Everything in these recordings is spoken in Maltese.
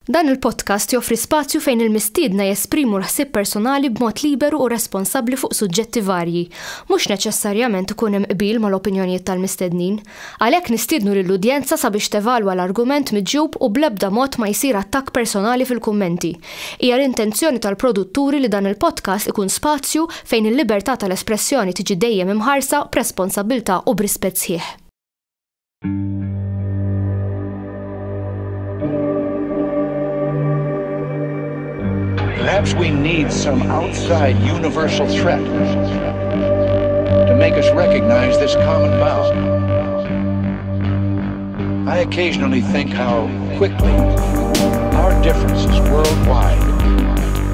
Dan il-podcast joffri spazju fejn il-mistiedna jesprimu l-ħsieb personali b'mod liberu u responsabbli fuq suġġetti varji, mhux neċessarjament ikun hemm qbil mal-opinjonijiet tal-mistednin. Għalhekk nistiednu lill-udjenza sabiex tevalwa l-argument miġjub u bl-ebda mod ma jsir attakk personali fil-kummenti. Hija l-intenzjoni tal-produtturi li dan il-podcast ikun spazju fejn il-libertà tal-espressjoni tiġi dejjem imħarsa b'responsabbiltà u b'rispett sħiħ. Perhaps we need some outside universal threat to make us recognize this common bound. I occasionally think how quickly our differences worldwide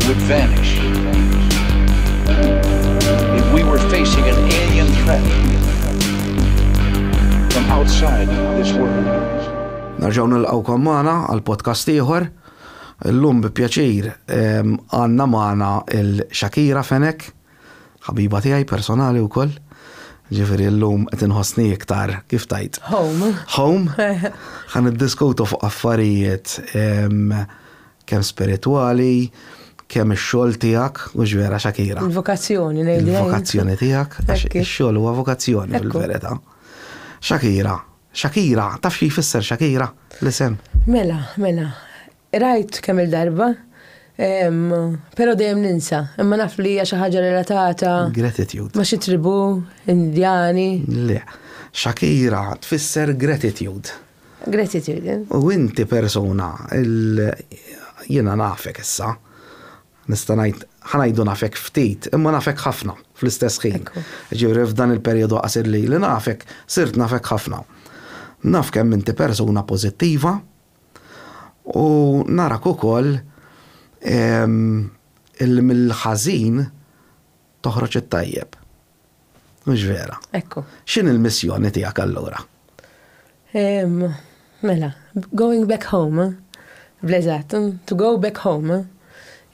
would vanish if we were facing an alien threat from outside this world. Narġaw nilqawkom magħna għal podcast ieħor. Illum bi pjaċir għandna magħna il-Shakira Fenech, ħabiba tiegħi personali wkoll. Ġifieri llum qed inħossni iktar kif tajt. Home. Ħan niddiskutu fuq affarijiet kemm spiritwali, kemm ix-xogħol tiegħek u ġvera Shakira. Il-vokazzjoni ngħidilek. Il-vokazzjoni tiegħek, għax ix-xogħol huwa vokazzjoni fil-verità. Shakira, taf xi jfisser Shakira l-isem? Mela. Rajt kemm il-darba, pero dejjem ninsa, imma naf li hija xi ħaġa relatata. Gratitude. Ma xi tribu Indjani. Le, Shakira tfisser gratitude. Gratitude. U inti persuna, jiena nafek issa, nista' ngħid ħanajdu nafek ftit, imma nafek ħafna fl-istess ħin. Ġifieri f'dan il-perjodu qasir li nafek, sirt nafek ħafna. Naf kemm inti persuna pożittiva, u narak ukoll mill-ħażin toħroġ it-tajjeb. Mhux vera. Ekku. X'in il-missjoni tiegħek allura? Mela, going back home, bl-eżatt, to go back home.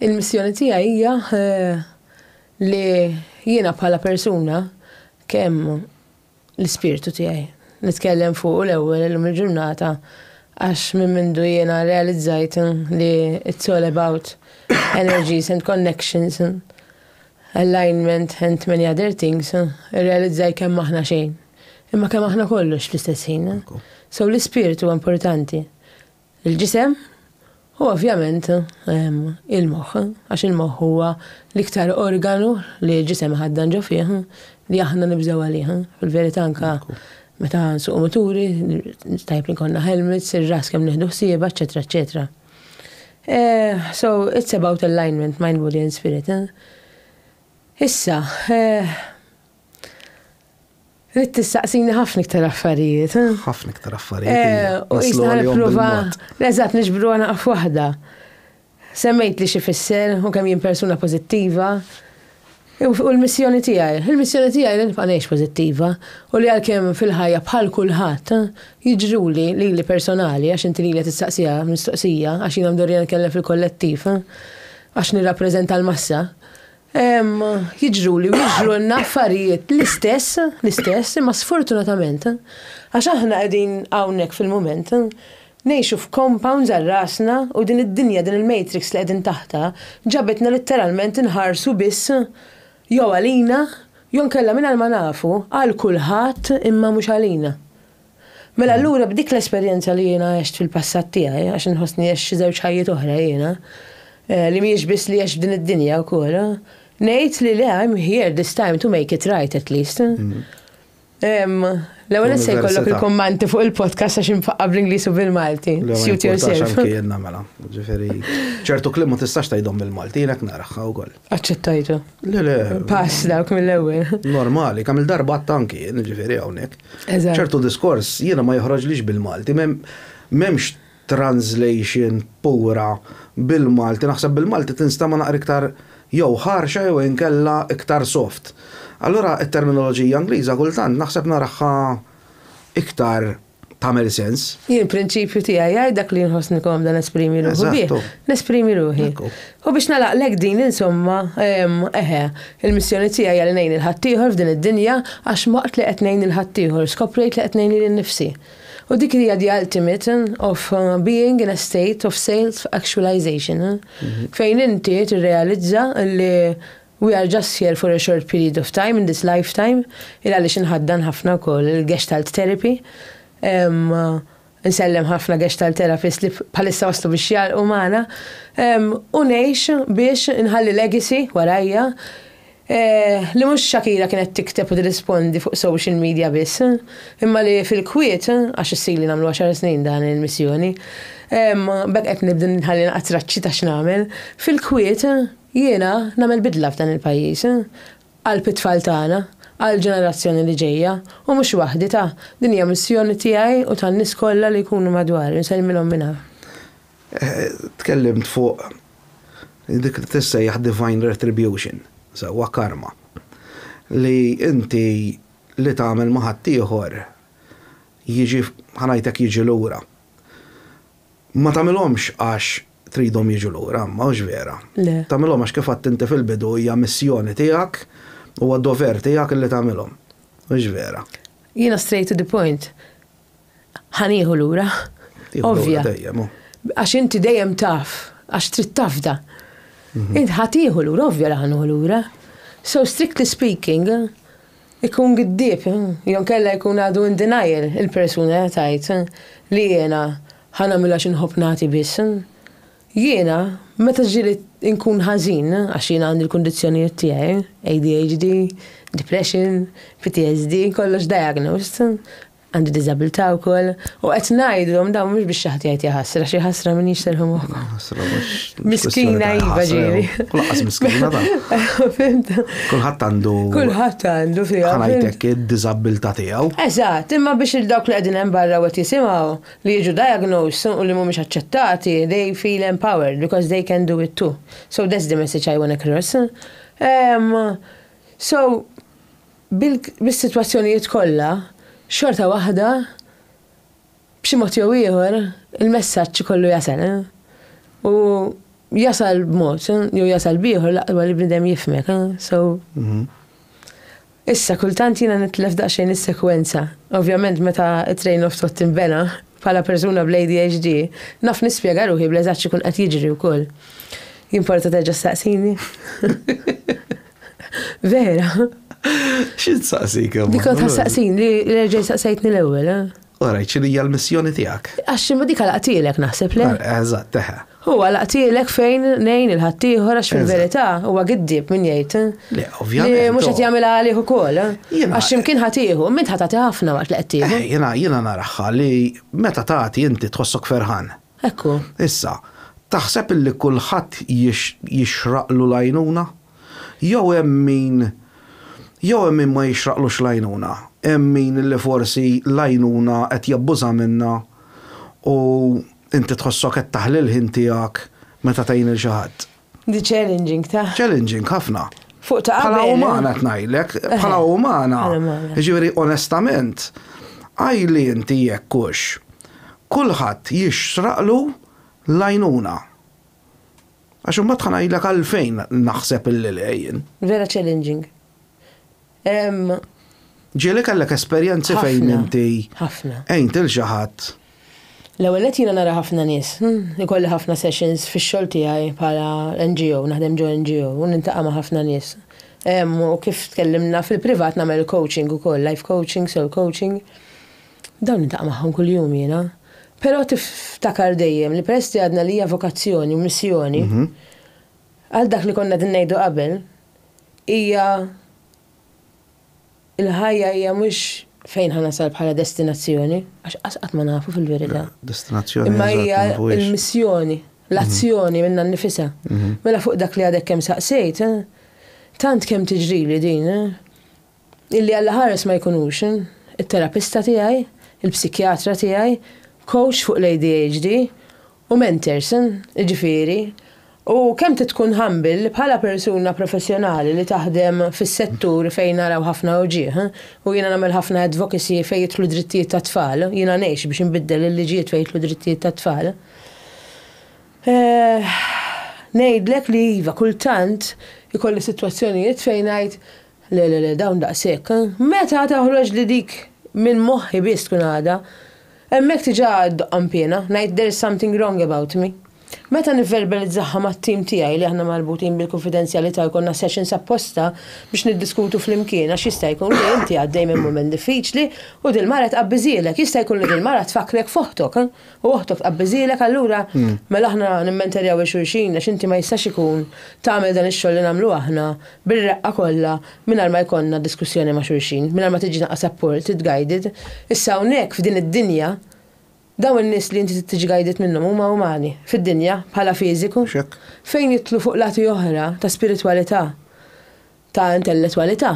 Il-missjoni tiegħi hija li jiena bħala persuna kemm l-ispirtu tiegħi nitkellem fuq l-ewwel illum il-ġurnata. Għax minn mindu jiena realizzajt li it's all about energies and connections, alignment and many other things. Realizzaj kemm aħna xejn. Imma kemm aħna kollox fl-istess ħin. So l-ispiritu huwa importanti. Il-ġisem u ovvjament il-moħħ, għax il-moħħ huwa l-iktar organu li l-ġisem ħaddan ġo fih li aħna nibżgħu għalih. Fil-verità anke meta nsuq moturi, tajb li konna helmets, ir-ras kemm nieħdu ħsieba, eċetera, eċetera. So it's about alignment, mind, body and spirit. Issa, rrid tistaqsini ħafna iktar affarijiet. Ħafna iktar affarijiet. U jisna nipprova, eżatt niġbru naqaf waħda. Semmejt li xi fisser u kemm jien persuna pożittiva. U l-missjoni tiegħi, li nibqa' ngħix pożittiva u li għalkemm fil-ħajja bħal kulħadd jiġruli lili personali għax inti lili tistaqsija mistoqsija għax jiena mdorrija nkellem fil-kollettiv għax nirrappreżenta l-massa. Jiġruli u jiġrulna affarijiet l-istess imma sfortunatament għax aħna qegħdin hawnhekk fil-mument ngħixu f'compounds għal rasna u din id-dinja din il-matrix li qegħdin taħta ġabetna litteralment inħarsu biss jew għalina, jew nkella minn ma nafu għal kulħadd imma mhux għalina. Mela allura b'dik l-esperjenza li jiena għext fil-passat tiegħi għax inħossni għext xi żewġ ħajjiet oħra jiena li mhijiex biss li għext f'din id-dinja wkoll. Ngħid li le I'm here this time to make it right at least. L-ewwel issa jkollok il-kommanti fuq il-podcast għax infaqqa bl-Ingliż u bil-Malti. Suit yourself. Mela, ġifieri ċertu kliem ma tistax tgħidhom bil-Malti, jielek naraħħa wkoll. Aċċettajtu. Le. Pass dawk mill-ewwel. Normali, kemm il-darba tanki, ġifieri hawnhekk. ċertu diskors jiena ma joħroġlix bil-Malti, m'hemmx translation pura bil-Malti, naħseb bil-Malti tinstama naqra iktar jew ħarxa jew inkella iktar soft. Allora it-terminoloġija Ingliża kultant naħseb naraħħa iktar tagħmel sens. Jien prinċipju tiegħi dak li nħossnikom dan nesprimi ruħi bih. Nesprimi ruħi. U biex nagħlaqlek din insomma, il-missjoni tiegħi li ngħin il-ħaddieħor f'din id-dinja għax waqt li qed ngħin il-ħaddieħor skoprejt li qed ngħin lil nifsi. U dik hija the ultimate of being in a state of self-actualization. Fejn inti tirrealizza li we are just here for a short period of time in this lifetime, għaliex inħaddan ħafna wkoll il-gestalt therapy. Nsellem ħafna gestalt therapist li bħalissa waslu biex jalqu magħna. U ngħix biex inħalli legacy warajja li mhux Shakira kienet tikteb u tirrispondi fuq social media biss, imma li fil-kwiet għax issili nagħmlu 10 snin dan il-missjoni. Bekk qed nibda nħalli naqgħod traċċi ta' x'nagħmel. Fil-kwiet jiena nagħmel bidla f'dan il-pajjiż għall-pitfall tagħna, għall-ġenerazzjoni li ġejja, u mhux waħdi ta' din hija missjoni tiegħi u tan-nies kollha li jkunu madwar, nsellmilhom minha. Tkellimt fuq dik li tissejjaħ divine retribution, sewwa karma. Li inti li tagħmel ma' ħadd ieħor jiġi ħanajtek jiġi lura. Ma tagħmilhomx għax tridhom jiġu lura, ma hux vera. Tagħmilhom għax kif għadt inti fil-bidu hija missjoni tiegħek u għad-dover tiegħek li tagħmilhom. Mhux vera. Jiena straight to the point. Ħanieħu lura. Ovvja. Għax inti dejjem taf, għax trid tafda. Inti ħatieħu lura, ovvja li ħanieħu lura. So strictly speaking, ikun giddieb, jew kellha jkun għadu in denial il-persuna tajt li jiena ħanamilha xi nħobb nagħti biss. Jiena, meta ġili nkun ħażin, għax jiena għandi l-kundizzjonijiet tiegħi, ADHD, depression, PTSD, kollox diagnosed, għandi disabilità wkoll, u qed ngħidhom dawn mhux biex xaħat jgħid jaħassra, xi ħasra min jixterħu moħħok. Miskina iva ġieli. Kulħadd miskina ta'. Kulħadd għandu. Kulħadd għandu fiha. Ħanajtek id-diżabilità tiegħu. Eżatt, imma biex il-dawk li qegħdin hemm barra qed jisimgħu li jiġu diagnosed u li mhumiex aċċettati, they feel empowered because they can do it too. So that's the message I want to cross. So bis-sitwazzjonijiet kollha xorta waħda b'xi mod jew ieħor il-messaġġ kollu jasal. U jasal b'mod, jew jasal bieħor laqwa li bnedem jifhmek. So issa kultant jiena nitlef daqsxejn is-sekwenza. Ovvjament meta it-train of thought tinbena bħala persuna bl-ADHD, naf nispjega ruħi bl-eżatt x'ikun qed jiġri wkoll. Jimporta terġa' staqsini. Vera. X'in saqsik hemm? Dikon ta' saqsin li reġgħi saqsejtni l-ewwel. Orajt x'inhi hija l-missjoni tiegħek? Għax ma dik laqtielek naħseb le. Eżatt, teħe. Huwa laqtielek fejn ngħin il-ħadd ieħor għax fil-verità huwa giddieb min jgħid. Le, ovvjament. Li mhux qed jagħmilha għalih ukoll. Għax imkien ħadd ieħu, min ħatati ħafna waqt li qed tieħu. Jiena naraħħa li meta tagħti inti tħossok ferħan. Ekku. Issa, taħseb illi kulħadd jixraqlu l-għajnuna? Jew hemm min ma jixraqlux l-għajnuna, hemm min li forsi l-għajnuna qed jabbuża minnha u inti tħossok qed taħli l-ħin tiegħek meta tgħin il xi ħadd. Di challenging ta'. Challenging ħafna. Fuq ta' qabel. Bħala umana qed ngħidlek, bħala umana. Jiġifieri onestament, għajli inti jekk hux kulħadd jixraqlu l-għajnuna. Għax imbagħad ħanajdlek għalfejn naħseb il-lejjin. Vera challenging. Ġieli kellek esperjenzi fejn inti ejn xi ħadd. L-ewwel qed jiena nara ħafna nies, ikolli ħafna sessions fix-xogħol tiegħi bħala NGO, naħdem ġo NGO u nintaqa' ma' ħafna nies. U kif tkellimna fil-privat nagħmel coaching ukoll, life coaching, soul coaching. Dawn nintaqa' magħhom kuljum jiena. Però tiftakar dejjem li peress li għadna li hija vokazzjoni u missjoni għal dak li konna din ngħidu qabel hija il-ħajja hija mhux fejn ħanasal bħala destinazzjoni, għax qatt ma nafu fil-verità. Destinazzjoni. Imma hija l-missjoni, l-azzjoni minna nnifisha. Mela fuq dak li għadek kemm saqsejt, tant kemm tiġrili din, illi Alla ħares ma jkunux it-terapista tiegħi, il-psikjatra tiegħi, coach fuq l-ADHD u mentors, ġifieri. U kemm tkun humble bħala persuna professjonali li taħdem fis-settur fejn naraw ħafna uġieħ u jiena nagħmel ħafna advocacy fejn jidħlu drittijiet tat tfal, jiena ngħix biex inbiddel il-liġijiet fejn jidħlu drittijiet tat tfal. Ngħidlek li iva kultant ikolli sitwazzjonijiet fejn ngħid le dawn daqshekk. Meta toħroġ li dik minn moħħi biss tkun għadha, Hemmhekk tiġa doqqam pena, ngħid there is something wrong about me. Meta nivverbalizzaħħa mat-tim tiegħi li aħna marbutin bil-konfidenzjalità jkollna sessions apposta biex niddiskutu flimkien għax jista' jkun li inti għaddej minn mument diffiċli u dil-mara tqabbiżilek, jista' jkun li dil-mara tfakrek f'oħtok, u oħtok tqabbiżilek allura mela aħna nimmenterjaw xulxin għax inti ma jistax ikun tagħmel dan ix-xogħol li nagħmlu aħna bir-reqqa kollha mingħajr ma jkollna diskussjoni ma' xulxin, mingħajr ma tiġi naqqa support, guided. Issa hawnhekk f'din id-dinja daw in-nies li inti tiġi guided minnhom huma umani fid-dinja bħala fiżiku fejn jitlu fuq lati oħra ta' spiritwalità, ta' intellettwalità.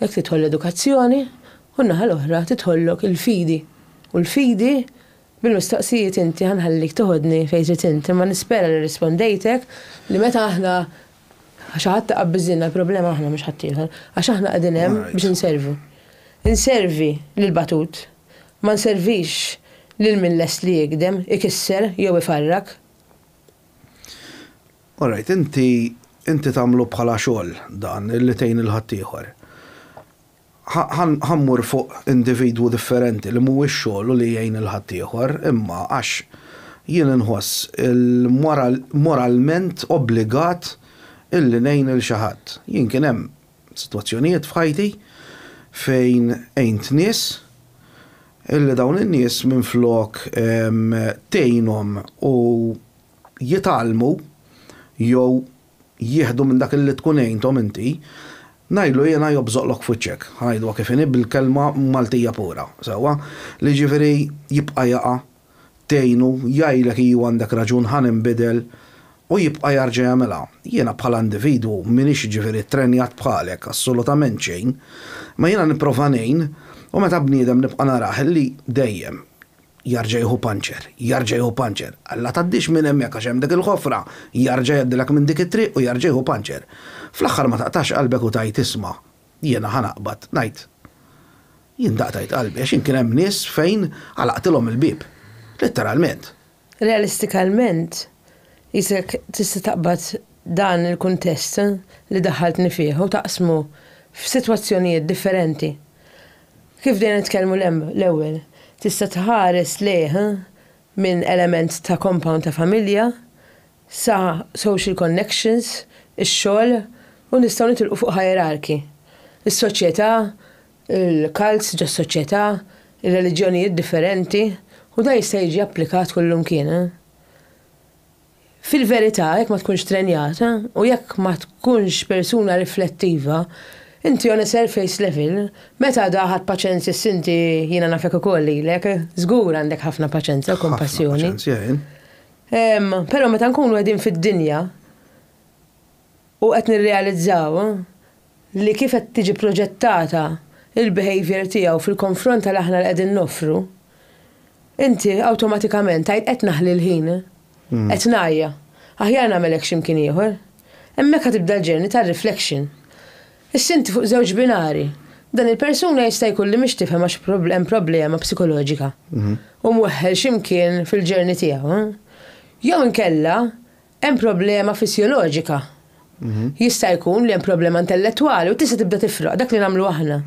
Hekk tidħol l-edukazzjoni u n-naħa l-oħra tidħollok il-fidi. U l-fidi bil-mistoqsijiet inti ħanħallik toħodni fejn trid inti ma nispera li rispondejtek li meta aħna għax ħadd taqabbiżilna l-problema aħna mhux ħadd ieħor għax aħna qegħdin hemm biex inservu. Inservi lil batut, ma nservix lil milles li jikdem, ikisser jew ifarrak. Alright, inti tagħmlu bħala xogħol dan illi tgħin il-ħaddieħor. Ħammur fuq individwu differenti li mhuwiex xogħol u li jgħin il-ħaddieħor, imma għax jien inħoss moralment obbligat illi ngħin il xi ħadd. Jien kien hemm sitwazzjonijiet f'ħajti fejn għejnt nies illi dawn in-nies minflok tgħinhom u jitalmu jew jieħdu minn dak illi tkun għejnthom inti, ngħidlu jiena jobżoqlok fuċċek, ħajdu kif inhi bil-kelma Maltija pura, sewwa, li ġifieri jibqa' jaqa' tgħinu jgħidlek iju għandek raġun ħan inbidel u jibqa' jarġa' jagħmilha. Jiena bħala individwu m'iniex ġifieri trenjat bħalek assolutament xejn, ma jiena nipprova ngħin. U meta bniedem nibqa' naraħ li dejjem jarġa' jieħu panċer. Alla tgħaddix minn hemmhekk għax hemm dik il-ħofra, jarġa' jgħaddilek minn dik it-triq u jarġa' jieħu panċer. Fl-aħħar ma taqtax qalbek u tgħid isma' jiena ħanaqbad ngħid. Jien daqtajt qalbi għax kien hemm nies fejn għalaqtilhom il-bib. Letteralment. Realistikalment, jisek tista' taqbad dan il-kuntest li daħħaltni fih u taqsmu f'sitwazzjonijiet differenti. Kif dejna nitkellmu l-ewwel, tista' tħares lejh minn element ta' compound ta' familja sa' social connections, ix-xogħol u nistgħu nitilqu fuq hierarchy. Is-soċjetà, il-cults ġas-soċjetà, ir-reliġjonijiet differenti u da jista' jiġi applikat kullum kien. Fil-verità, jekk ma tkunx trenjata u jekk ma tkunx persuna riflettiva, inti on a surface level, meta daħat paċenzja s-sinti jina nafek ukoll lilek, żgur għandek ħafna paċenzja u kompassjoni. Però meta nkunu qegħdin fid-dinja u qed nirrealizzaw li kif qed tiġi proġettata il-behavior tiegħu fil-konfront tal aħna li qegħdin noffru, inti awtomatikament tgħid qed naħli l-ħin, qed ngħajja, aħjar nagħmelek x'imkien ieħor. Hemmhekk ħatibda l-ġerni tar-reflection. Is-sinti fuq żewġ binari. Dan il-persuna jista' jkun li mhix tifhem għax problema psikoloġika. U mweħħel x'imkien fil-ġerni tiegħu. Jew inkella hemm problema fisioloġika. Jista' jkun li hemm problema intellettwali u tista' tibda tifroq dak li nagħmlu aħna.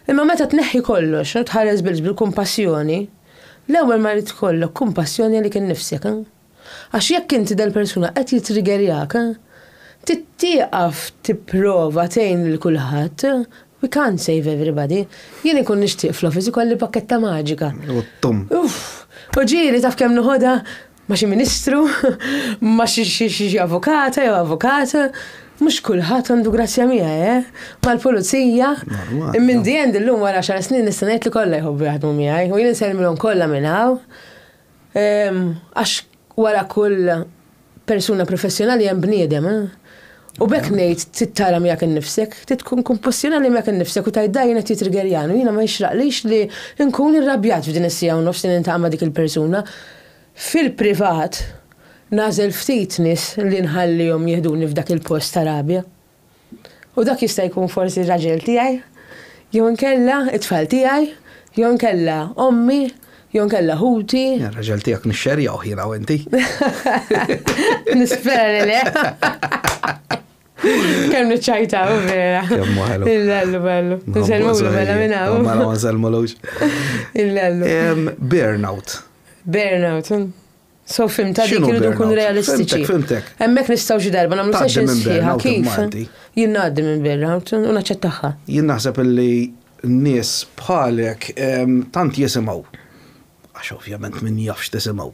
Imma meta tneħħi kollox u tħares bil-kumpassjoni, l-ewwel ma rid tkollok kumpassjoni li kien nifsek. Għax jekk inti dal-persuna qed jitriggerjak, tittieqaf tipprova tgħin lil kulħadd. We can't save everybody. Jien ikun nixtieq fl-office ikolli pakketta maġika. U ġieli taf kemm noħodha ma' xi ministru, ma' xi avukata jew avukata. Mhux kulħadd għandu grazzja miegħi, mal-pulizija. Minn di end illum wara 10 snin nista' ngħid li kollha jħobbu jaħdmu miegħi u jien insellmilhom kollha minn hawn. Għax wara kull persuna professjonali hemm bniedem. U bekk ngħid tittara miegħek innifsek, tkun kompossjonali miegħek innifsek u tgħid dajn qed jitriggerjan u jiena ma jixraqlix li nkun irrabjat f'din is-sija u nofs nintaqma' dik il-persuna. Fil-privat nażel ftit nies li nħallihom jieħduni f'dak il-post ta' rabja. U dak jista' jkun forsi r-raġel tiegħi, jew inkella it-tfal tiegħi, jew inkella ommi, jew inkella ħuti. Ir-raġel tiegħek nixxerjaw jiena u inti. Nispera li le. Kemm niċċajtaw vera. Kemm ħelu. Il-lallu bellu. Nselmulu mela minnaw. Mela ma nselmulux. Il-lallu. Burnout. Burnout. So fimta dik irridu nkunu realistiċi. Fimtek. Hemmhekk nistgħu xi darba nagħmlu Tgħaddi sessions minn sħiħa burnout kif. immalti. Jien ngħaddi minn burnout u naċċettaħħa. Jien naħseb illi n-nies bħalek tant jisimgħu. Għax ovvjament min jafx tisimgħu.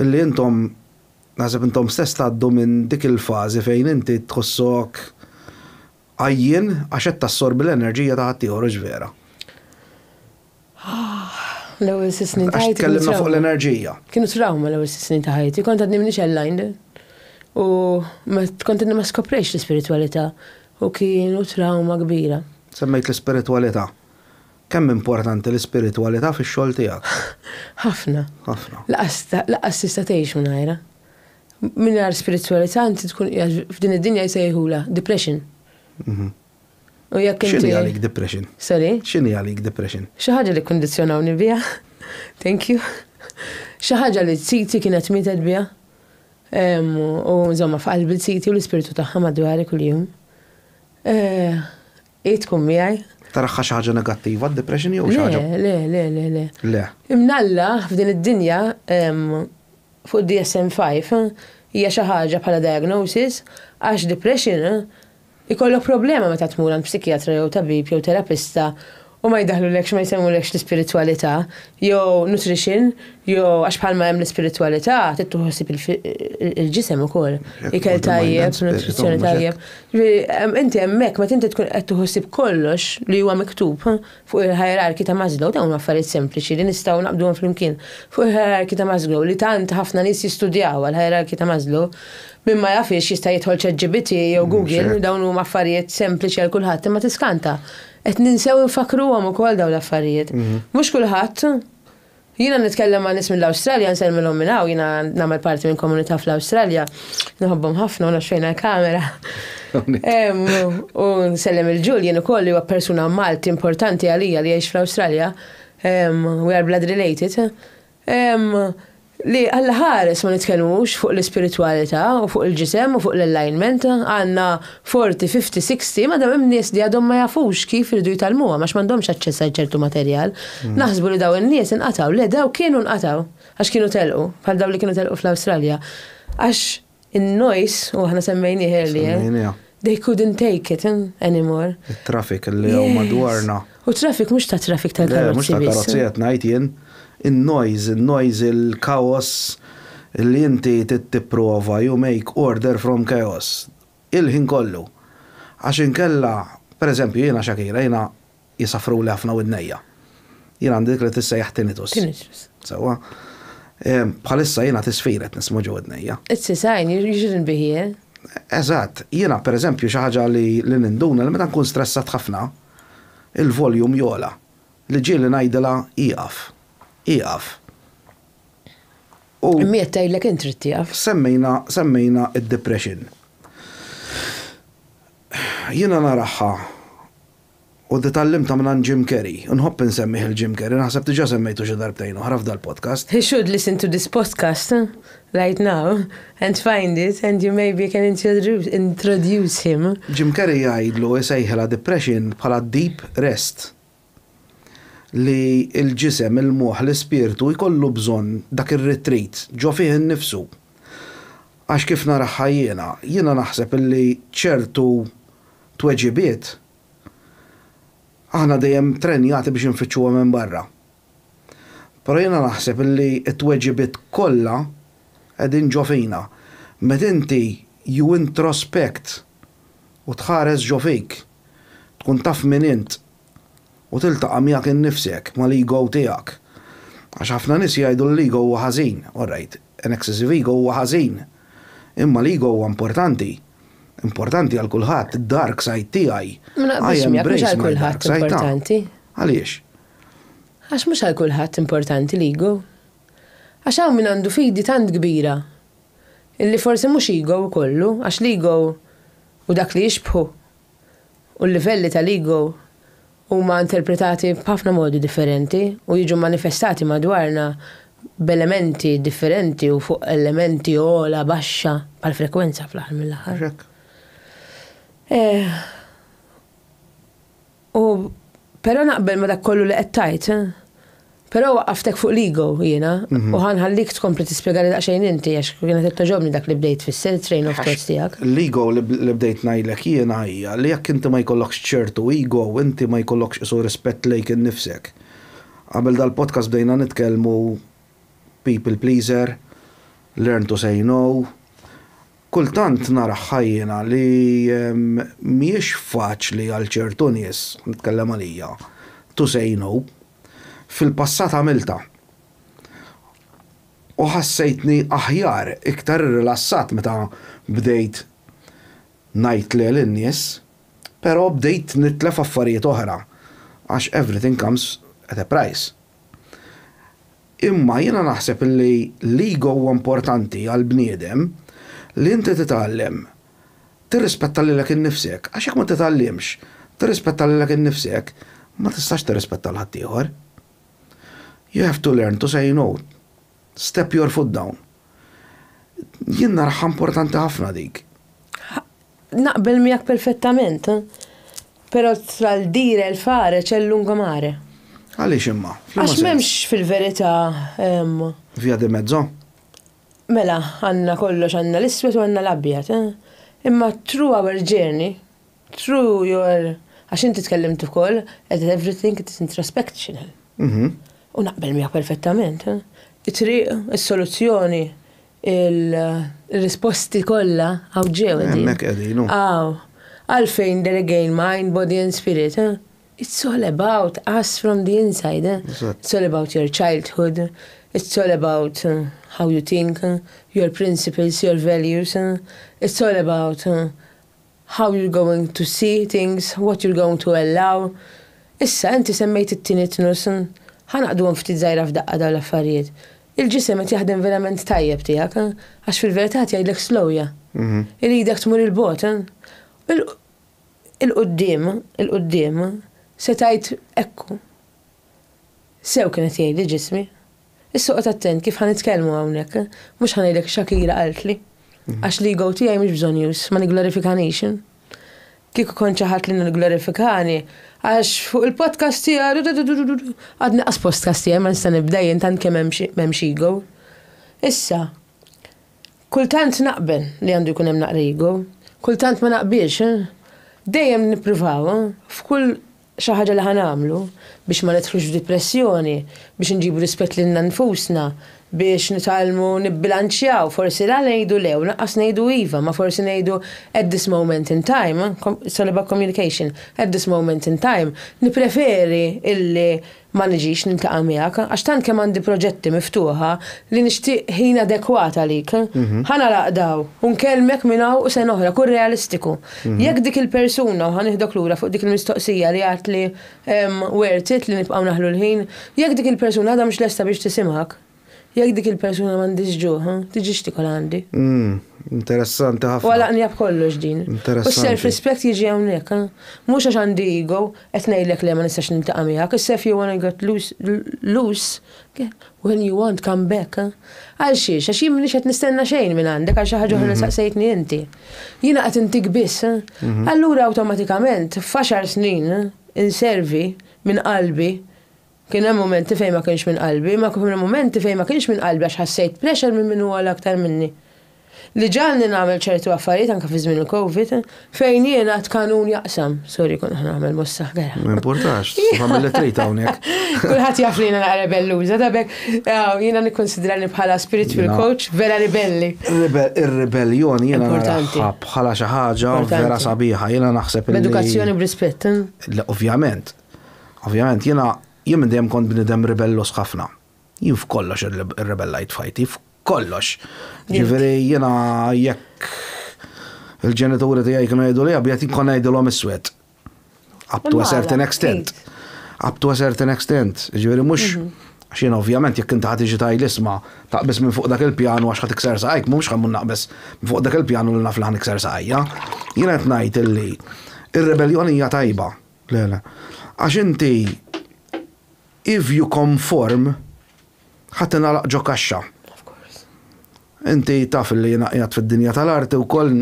Illi intom naħseb intom stess tgħaddu minn dik il-fażi fejn inti tħossok għajjin għax qed tassorbi l-enerġija ta' ħaddieħor vera. L-ewwel sisnin ta' Għax ħajti. tkellimna fuq l-enerġija. Kienu trauma l-ewwel sisnin ta' ħajti. Kont għadni minix aligned. U kont għadni ma skoprejx l-ispiritualità. U kienu trauma kbira. Semmejt l-ispiritualità. Kemm importanti l-ispiritualità fix-xogħol tiegħek? Ħafna. Ħafna. Laqas tista' tgħix mingħajra. Mingħajr spiritualità inti tkun f'din id-dinja jsejħula depression. U jekk inti. X'inhi għalik depression? Sorry? X'inhi għalik depression? Xi ħaġa li kkundizzjonawni biha. Thank you. Xi ħaġa li t-siti kienet mietet biha. U insomma f'qalbi l-siti u l-ispiritu tagħha madwari kuljum. Tkun miegħi. Taraħħa xi ħaġa negattiva d-depression jew xi ħaġa? Le. Le. Imnalla f'din id-dinja fuq DSM-5 hija xi ħaġa bħala diagnosis għax depression ikollok problema meta tmur għand psikjatra jew tabib jew terapista u ma jdaħlulekx ma jsemmulekx l-ispiritualità jew nutrition jew għax bħalma hemm l-ispiritualità tittuħossib il-ġisem ukoll. Ikel tajjeb, nutrizzjoni tajjeb. Inti hemmhekk meta inti tkun qed tuħossib kollox li huwa miktub fuq il-hierarki ta' Maslow dawn affarijiet sempliċi li nistgħu naqbduhom flimkien. Fuq il-hierarki ta' Maslow li tant ħafna nies jistudjaw għall-hierarki ta' Maslow min ma jafix jista' jidħol ChatGPT jew Google dawn huma affarijiet sempliċi għal kulħadd imma tiskanta. Qed ninsew nfakruhom ukoll dawn l-affarijiet. Mhux kulħadd. Jiena nitkellem ma' nies mill-Awstralja nsellmilhom minn hawn, jiena nagħmel parti minn komunità fl-Awstralja. Nħobbhom ħafna u naxxejna l-kamera. U nsellem il-Ġul jien ukoll li huwa persuna Malti importanti għalija li jgħix fl-Awstralja. We are blood related. Li għalla ħares ma nitkellmux fuq l-ispiritualità u fuq il-ġisem u fuq l-alignment għandna 40, 50, 60 ma dam hemm nies li għadhom ma jafux kif iridu jitalmuha għax m'għandhomx aċċess għal ċertu materjal. Naħsbu li daw in-nies inqataw, le daw kienu nqataw għax kienu telqu bħal daw li kienu telqu fl-Awstralja. Għax in-noise u aħna semmejnieh earlier. They couldn't take it anymore. Il-traffic li jew madwarna. U traffic mhux ta' traffic tal-karozzi. Mhux ta' karozzi qed ngħid jien. Il-noise, il-chaos li inti tipprova you make order from chaos. Il-ħin kollu. Għax inkella, per eżempju, jiena Xakira, jiena jisafru li ħafna widnejja. Jiena għandi dik li tissejjaħ tinnitus. Sewa. Bħalissa jiena tisfiret nisma' ġew widnejja. It's a sign, you shouldn't be here. Eżatt, jiena per eżempju xi ħaġa li ninduna li meta nkun stressat ħafna, il-voljum jola. Li ġieli ngħidilha iqaf. Miet tajlek intri tiqaf. Semmejna id-depression. Jiena naraħħa u detallimta minn Jim Carrey. Nħobb nsemmiħ il-Jim Carrey. Naħseb diġà semmejtu xi darbtejn oħra f'dal-podcast. He should listen to this podcast right now and find it and you maybe can introduce him. Jim Carrey jgħidlu isejħilha depression bħala deep rest. Li il-ġisem, il-moħ, l-ispirtu jkollu bżonn dak ir-retreat ġo fih innifsu. Għax kif naraħħa jiena naħseb illi ċertu tweġibiet aħna dejjem trenjati biex nfittxuha minn barra. Però jiena naħseb illi t-tweġibiet kollha qegħdin ġo fina. Meta inti you introspect u tħares ġo fik, tkun taf min int u tiltaqa' miegħek innifsek ma l-ego tiegħek. Għax ħafna nies jgħidu l-ego huwa ħażin. Alright, an excessive ego huwa ħażin. Imma l-ego huwa importanti. Importanti għal kulħadd, id-dark side tiegħi. Mhux għal kulħadd importanti. Għaliex? Għax mhux għal kulħadd importanti l-ego. Għax hawn min għandu fidi tant kbira. Illi forsi mhux ego kollu, għax l-ego u dak li jixbħu u l-livelli tal-ego huma interpretati b'ħafna modi differenti u jiġu manifestati madwarna b'elementi differenti u fuq elementi ola baxxa bħal frekwenza fl-aħħar mill-aħħar. Pero naqbel ma dak kollu li qed tajt, pero waqaftek fuq l-ego jiena, u ħanħallik tkompli tispjega li daqsxejn inti għax kienet qed toġobni dak li bdejt fis-sel train of thoughts tiegħek. L-ego li bdejt ngħidlek jiena hija li jekk inti ma jkollokx ċertu ego, inti ma jkollokx isu rispett lejk innifsek. Qabel dal-podcast bdejna nitkellmu people pleaser, learn to say no. Kultant nara ħajjina li mhijiex faċli għal ċertu nies, nitkellem għalija, to say no. Fil-passat għamilta. U ħassejtni aħjar, iktar rilassat meta bdejt ngħid le lin-nies, però bdejt nitlef affarijiet oħra għax everything comes at a price. Imma jiena naħseb li l-ego huwa importanti għal bniedem li inti titgħallem tirrispetta lilek innifsek, għax jekk ma titgħallimx tirrispetta lilek innifsek, ma tistax tirrispetta l-ħadd ieħor. You have to learn to say no. Step your foot down. Jien naraħ importanti ħafna dik. Naqbel miegħek perfettament, però tra l-dire l-fare c'è l-lungomare. Għaliex imma? Għax m'hemmx fil-verità Via di mezzo? Mela, għandna kollox għandna l-iswed u għandna l-abjad. Imma through our journey, through your għax inti tkellimt ukoll at everything it is introspectional. U naqbel miegħek perfettament. It-triq, is-soluzzjoni, il-risposti kollha hawn ġew qegħdin. Hemmhekk qegħdin. Għalfejn there again mind, body and spirit. It's all about us from the inside. It's all about your childhood. It's all about how you think, your principles, your values. It's all about how you're going to see things, what you're going to allow. Issa, inti semmejt it-tinnitus, ħanaqdu għan ftit zaħira f'daqqa daw l-affarijiet. Il-ġisem qed jaħdem verament tajjeb tiegħek, għax fil-verità jgħidlek slowja. Il-idek tmur il-bot. Il-qudiem, se tajt ekku. Sew kienet jgħidli ġismi. Is-soqgħod attent kif ħanitkellmu hawnhekk, mhux ħanejlek Shakira qaltli. Għax l-ego tiegħi mhux bżonn jus, ma niglorifikanix. Kieku kont xi ħadd li niglorifikani, għax fuq il-podcast tiegħi għadni qas podcast tiegħi ma nista' nibda jien tant kemm m'hemmx ego. Issa, kultant naqbel li għandu jkun hemm naqra ego, kultant ma naqbilx. Dejjem nippruvaw f'kull xi ħaġa li ħanamlu biex ma nidħlux f'depressjoni, biex nġibu rispett lilna nfusna, biex nitalmu nibbilanċjaw, forsi la ngħidu lew, naqqas ngħidu iva, ma forsi ngħidu at this moment in time, it's all about communication, at this moment in time, nipreferi illi ma niġix niltaqa' miegħek, għax tant kemm għandi proġetti miftuħa li nixtieq ħin adekwat għalik, ħanalaq daw, u nkellmek minn hawn u sen oħra, kun realistiku. Jekk dik il-persuna u ħanieħdok lura fuq dik il-mistoqsija li għart li worth it li nibqgħu naħlu l-ħin, jekk dik il-persuna għadha mhux lesta biex tisimgħek. Jekk dik il-persuna m'għandix ġuħ, tiġix tikol għandi. Interessanti ħafna. U għalaqni kollox din. U self-respect jiġi hawnhekk. Mhux għax għandi ego, qed ngħidlek li ma nistax niltaqa' miegħek. If you wanna get loose, when you want come back. Għal xiex, għax jien m'iniex qed nistenna xejn minn għandek għal xi ħaġa oħra saqsejtni inti. Jiena qed intik biss. Allura awtomatikament f'10 snin inservi minn qalbi. Kien hemm momenti fejn ma kienx minn qalbi, ma kien hemm momenti fejn ma kienx minn qalbi għax ħassejt pressure minn huwa l-aktar minni. Li ġalni nagħmel ċertu affarijiet anke fi żmien il-COVID fejn jiena tkanun jaqsam. Sorry kont nagħmel mossa ħgara. Ma importax, tagħmel li trid hawnhekk. Kulħadd jaf li jiena naqra rebelluża, dabek jiena nikkonsidrani bħala spiritual coach vera ribelli. Ir-rebellion jiena naraħħa bħala xi ħaġa vera sabiħa, jiena naħseb li l-edukazzjoni b'rispett. Ovvjament jien minn dejjem kont bniedem rebellos ħafna. Jien f'kollox irrebellajt fajti, f'kollox. Ġifieri jiena jekk il-ġenituri tiegħi kienu jgħidu li abjad inkun ngħidilhom iswed. Up to a certain extent. Up to a certain extent. Ġifieri mhux għax jiena ovvjament jekk inti ħad tiġi tgħid isma' taqbes minn fuq dak il-pjanu għax ħad tikser saqajk, mhux ħammur naqbes minn fuq dak il-pjanu li naf li ħanikser saqajja. Jiena qed ngħid illi ir-rebellion hija tajba. Le. Għax inti if you conform, ħadd inalaq ġo kaxxa. Inti taf li jena qiegħed fid-dinja tal-arti wkoll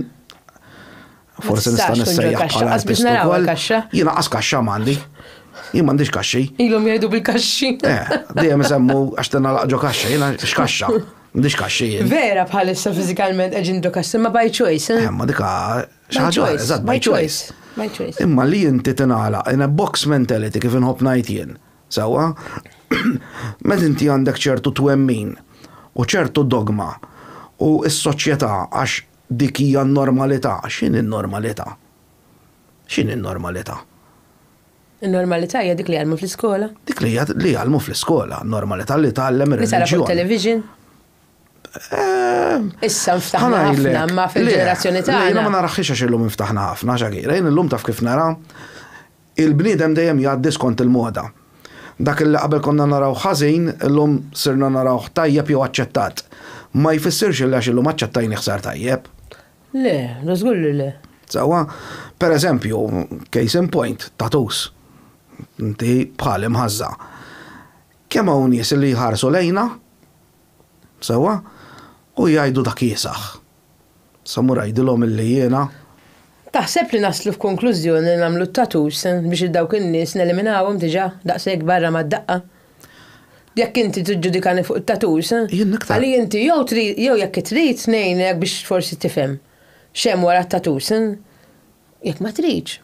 forse nista' nissejjaħ bħala artist ukoll. Jiena qas kaxxa m'għandi. Jien m'għandix kaxxi. Ilhom jgħidu bil-kaxxi. Dejjem isemmu għax tinalaq ġo kaxxa, jiena x'kaxxa. M'għandix kaxxi jien. Vera bħalissa fiżikalment qegħdin ġo kaxxi, ma by choice. Ma dika xi ħaġa eżatt by choice. By choice. Imma li inti tingħalaq in a box mentality kif inħobb ngħid jien. Sewwa? Meta inti għandek ċertu twemmin u ċertu dogma u s-soċjetà għax dik hija n-normalità. X'in in-normalità? X'in in-normalità? In-normalità hija dik li għalmu fl-iskola. Dik li għalmu fl-iskola, normalità li tgħallem ir-reliġjon. Li sara television. Issa mftaħna ħafna ma fil-ġenerazzjoni tagħna. Jiena ma naraħħix għax illum mftaħna ħafna xagħira. Jien illum taf kif nara il-bniedem dejjem jgħaddi skont il-moda. Dak li qabel konna naraw ħażin, illum sirna naraw tajjeb jew aċċettat. Ma jfissirx li għax illum aċċettajni ħsar tajjeb. Le, żgur li le. Sewwa, pereżempju, case in point, tattoos. Inti bħal imħażża. Kemm hawn nies li jħarsu lejna, sewwa, u jgħidu dak jiesaħ. Samur jgħidilhom illi jiena. Taħseb li naslu f'konklużjoni nagħmlu tattoos biex id-dawk in-nies neliminawhom diġà daqshekk barra mad-daqqa. Jekk inti tiġġudikani fuq it-tattoos, għalli inti jew jekk trid ngħinek biex forsi tifhem x'hemm wara t-tattoos, jekk ma tridx.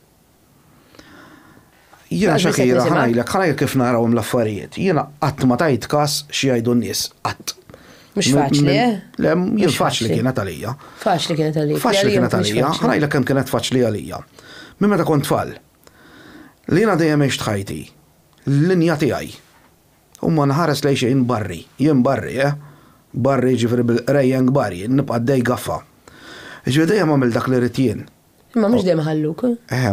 Jiena xakira ħanajlek kif narawhom l-affarijiet. Jiena qatt ma tajt każ xi jgħidu n-nies qatt. Mhux faċli, Le, jien faċli kienet għalija. Faċli kienet għalija. Faċli kienet għalija, ħanajlek kemm kienet faċli għalija. Minn meta kont tfal. Li jiena dejjem għext ħajti. L-linja tiegħi. Umma nħares lejn xejn barri. Jien barri, Barri ġifieri bil-rejjen kbar, jien nibqa' dej gaffa. Ġifieri dejjem għamil dak li rid jien. Imma mhux dejjem ħalluk.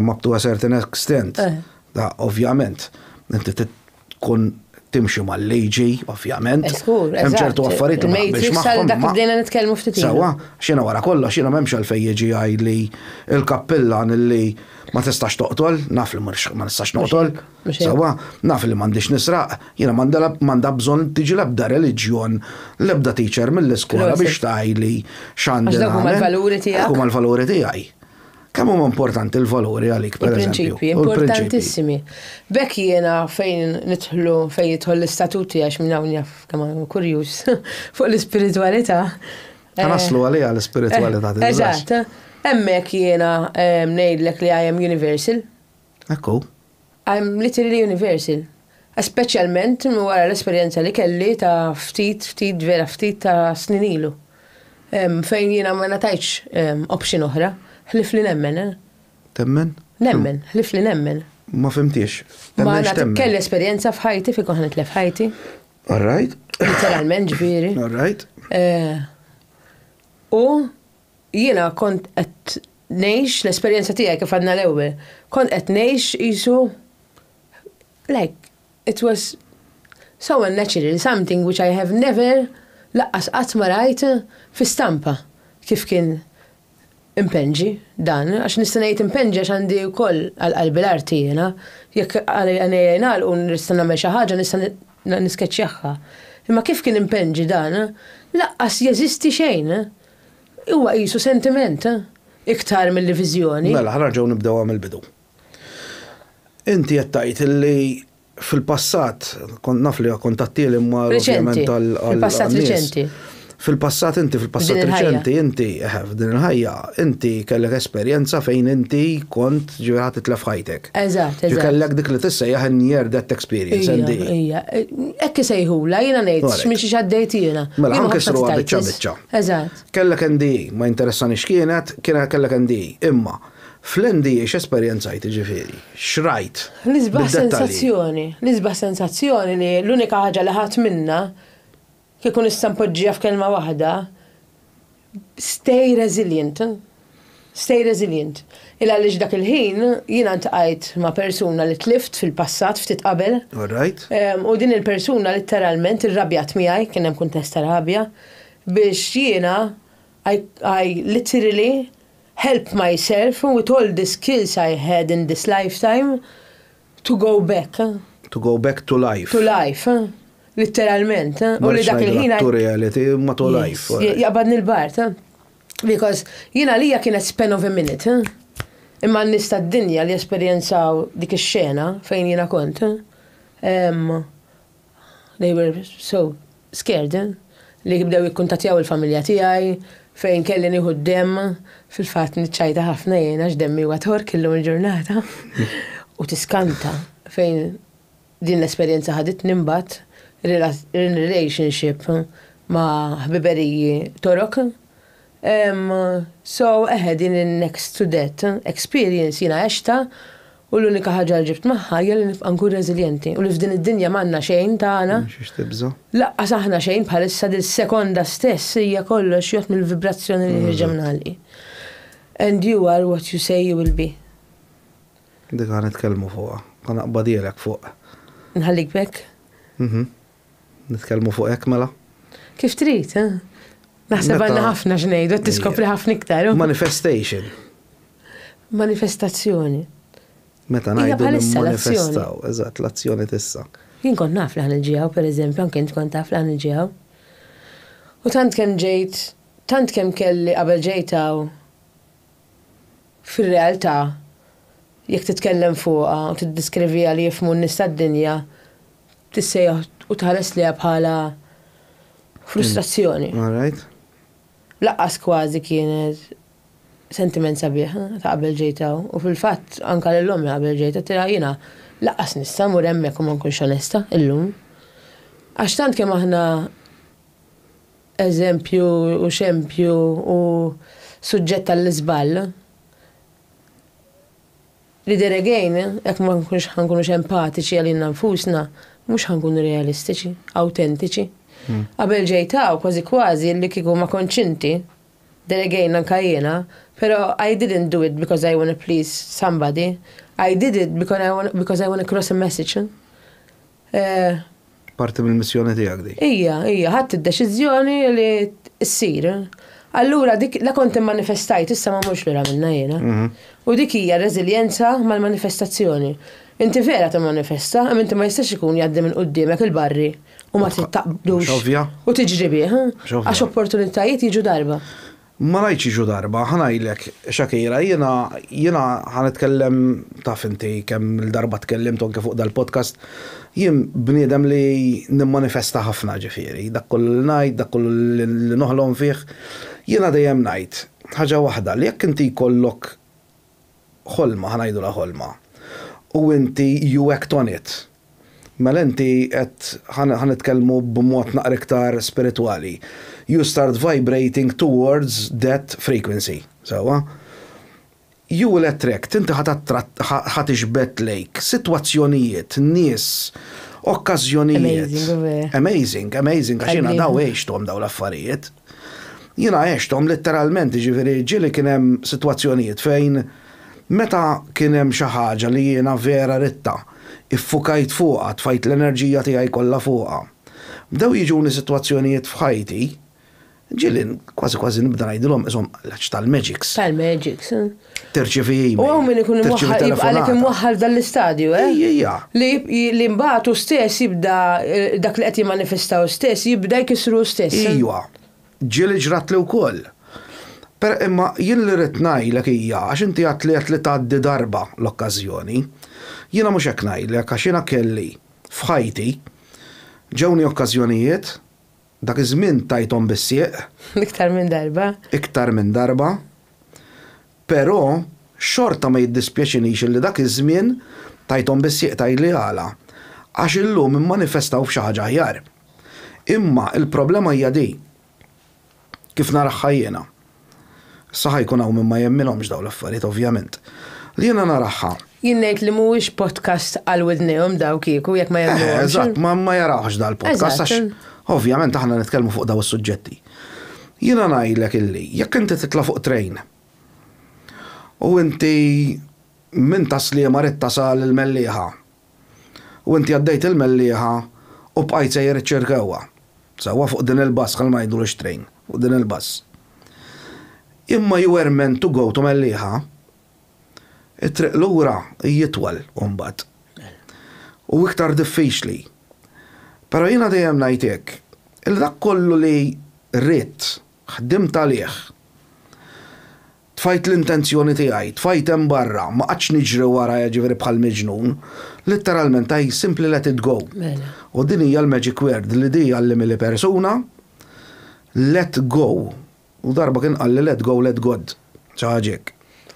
Ma to a certain extent. Da, ovvjament, inti tkun timxi mal-leġi, ovvjament. Hemm ċertu affarijiet ma biex magħhom. Dak bdejna nitkellmu ftit. Sewwa, x'jiena wara kollox jiena m'hemmx għalfejn jiġi li l-kappillan illi ma tistax toqtol, naf li ma nistax noqtol. Sewwa, naf li m'għandix nisraq, jiena m'għandha bżonn tiġi l-ebda reliġjon, l-ebda teacher mill-iskola biex tgħidli x'għandi nagħmel. Huma l-valuri tiegħek. Huma l-valuri tiegħi. Kemm huma importanti l-valuri għalik, pereżempju. Il-prinċipji, importantissimi. Bekk jiena fejn jidħol l-istatuti għax minn hawn jaf kemm kurjuż fuq l-ispiritualità. Naslu għalija l-ispiritualità. Eżatt. Hemmhekk jiena ngħidlek li I am universal. Ekku. I am literally universal. Speċjalment wara l-esperjenza li kelli ta' ftit ta' snin ilu. Fejn jiena ma ngħatajtx option oħra. Ħlif li nemmen, Temmen? Nemmen, ħlif li nemmen. Ma fimtiex. Ma kelli esperjenza f'Ħajti fi kont nitlef Ħajti. All right. Literalment ġifieri. All right. U jiena kont qed ngħix l-esperjenza tiegħi kif għadna l-ewwel. Kont qed ngħix qisu like it was so unnatural, something which I have never laqqas qatt ma rajt fi stampa kif kien impenġi dan, għax nistanajt impenġi għax għandi u koll għal-qalbi l-arti jena, jekk għanajna u nistan namel xaħġa nistan niskeċjaħħa. Imma kif kien impenġi dan, laqqas jeżisti xejn, huwa qisu sentiment, iktar mill-vizjoni. Mela, ħarġaw nibdew mill-bidu. Inti jettajt illi fil-passat, kont naf li kontattili ma ovvjament fil-passat reċenti. Fil-passat reċenti, inti, f'din il-ħajja, inti kellek esperjenza fejn inti kont ġirat titlef ħajtek. Eżatt. Kellek dik li tissejjaħ near death experience. Ija, ekki sejħula, jina nejt, minn xi xaddejt jina. Mela, ħankisru biċċa. Eżatt. Kellek NDI, ma interessani x'kienet, kellek NDI, imma fl-NDI x'esperjenzajt ġifieri, xrajt. L-isbaħ sensazzjoni li l-unika ħaġa li ħadd minna kikun istampoġġija f'kelma waħda, stay resilient. Stay resilient. Illa għaliex dak il-ħin jiena ntqajt ma' persuna li tlift fil-passat ftit qabel. All right. U din il-persuna literalment irrabjat miegħi, kien hemm kuntest ta' rabja, biex jiena I literally help myself with all the skills I had in this lifetime to go back. To go back to life. To life. Literalment, u li dak il-ħina. To reality, ma to life. Jaqbadni l-bart, because jina lija kienet span of a minute. Imma n-nies tad-dinja li esperjenzaw dik ix-xena fejn jiena kont, they were so scared, li jibdew jikkuntattjaw il-familja tiegħi, fejn kelli nieħu d-demm, fil-fatt niċċajta ħafna jiena x'demmi huwa tork illum il-ġurnata. U tiskanta fejn din l-esperjenza ħadit nimbat relationship ma' ħbiberiji torok. So din il-next to that experience jiena għexta u l-unika ħaġa li ġibt magħha hija li nibqa' nkun reżiljenti u li f'din id-dinja m'għandna xejn tagħna. Laqqas aħna xejn bħalissa dil-sekonda stess hija kollox jgħod mill-vibrazzjoni li ħirġa' mingħalli. And you are what you say you will be. Dik għan nitkellmu fuqha, għan aqbadilek fuq. Nħallik bekk? Nitkellmu fuq hekk mela? Kif trid, Naħseb għandna ħafna x'ngħidu, qed tiskopri ħafna iktar. Manifestation. Manifestazzjoni. Meta ngħidu manifestaw, eżatt, l-azzjoni tissa. Jien kont naf li ħanilġiegħu, pereżempju, anke int kont taf li ħanilġiegħu. U tant kemm kelli qabel ġejtaw fir-realtà jekk titkellem fuqha u tiddiskrivija li jifhmu n-nies tad-dinja tissejjaħ u tħares liha bħala frustrazzjoni. All right. Laqqas kważi kienet sentiment sabiħ ta' qabel ġejtaw u fil-fatt anke l-lum qabel ġejta tira jiena laqqas nista' mur hemmhekk u ma nkunx onesta illum. Għax tant kemm aħna eżempju u xempju u suġġett tal-iżball li deregejn, jekk ma nkunux empatiċi għalina nfusna, mhux ħankunu realistiċi, autentiċi. Qabel ġejtaw kważi li kieku ma konċinti, deregejn anka jiena, pero I didn't do it because I want to please somebody. I did it because I want to cross a message. Parti mill-missjoni tiegħek dik. Ija, ħadd id-deċiżjoni li ssir. Allura dik la kont immanifestajt issa ma mhux lura minnha jiena. U dik hija reżiljenza mal-manifestazzjoni. Inti vera timmanifesta, imma inti ma jistax ikun jgħaddi minn quddiemek il-barri u ma tittaqbdux u tiġri bih, għax opportunitajiet jiġu darba. Ma rajtx jiġu darba, ħanajlek, Xakira, jiena ħanitkellem taf inti kemm il-darba tkellimt anke fuq dal-podcast, jien bniedem li nimmanifesta ħafna ġifieri, dak kollu li ngħid, dak kollu li noħlom fih, jiena dejjem ngħid ħaġa waħda li jekk inti jkollok ħolma, ħanajdu la ħolma, u inti you act on it. Mela inti qed ħanitkellmu b'mod naqra iktar spiritwali. You start vibrating towards that frequency. Sewa? You will attract, inti ħatixbet lejk sitwazzjonijiet, nies, okkażjonijiet. Amazing, għax jiena daw għextom daw l-affarijiet. Jiena għextom literalment, ġifieri ġieli kien hemm sitwazzjonijiet fejn meta kien hemm xi ħaġa li jiena vera ritta, iffukajt fuqha, tfajt l-enerġija tiegħi kollha fuqha. Bdew jiġuni sitwazzjonijiet f'ħajti, ġieli kważi nibda ngħidilhom ishom l-għax tal-magics. Tal-magics. Terċevi email. U hawn min ikun jibqalek imwaħħal dal-istadju, li mbagħad stess jibda dak li qed jimmanifestaw stess jibda jkissru stess. Ijwa, ġieli ġrat li wkoll. Imma jien li rrid ngħidlek hija għax inti għad li tgħaddi darba l-okkażjoni, jiena mhux hekk ngħidlek għax jiena kelli f'ħajti ġewni okkażjonijiet dak iż-żmien tajthom bis-sieq. Iktar minn darba. Però xorta ma jiddispjaċinix li dak iż-żmien tajthom bis-sieq tajli għala għax illum immanifestaw f'xi ħaġa aħjar. Imma il-problema hija di kif naraħħa jiena. Saħħa jkun hawn minn ma jemminhomx dawn l-affarijiet ovvjament. Li jiena naraħħa. Jien ngħid li mhuwiex podcast għal widnihom daw kieku jekk ma jemminhomx. Eżatt, ma jarawx dal-podcast għax ovvjament aħna nitkellmu fuq daw is-suġġetti. Jiena ngħidlek illi jekk inti titla' fuq trejn u inti minn tasliema rid tasal il-mellieħa u inti għaddejt il-mellieħa u bqajt sejjer iċċirkewha. Sewwa fuq din il-bass ħalma ngħidulux trejn, fuq din il-bass. Imma you were meant to go to mellieħa, it-triq lura jitwal mbagħad. U iktar diffiċli. Però jiena dejjem ngħid hekk, il dak kollu li rrid ħdimt għalih tfajt l-intenzjoni tiegħi, tfajt hemm barra, ma qatx niġri wara ġifieri bħal miġnun, literalment I simply let it go. U din hija l-magic word li di għallim li persuna let go. U darba kien qalli let go, let God. ċaġek.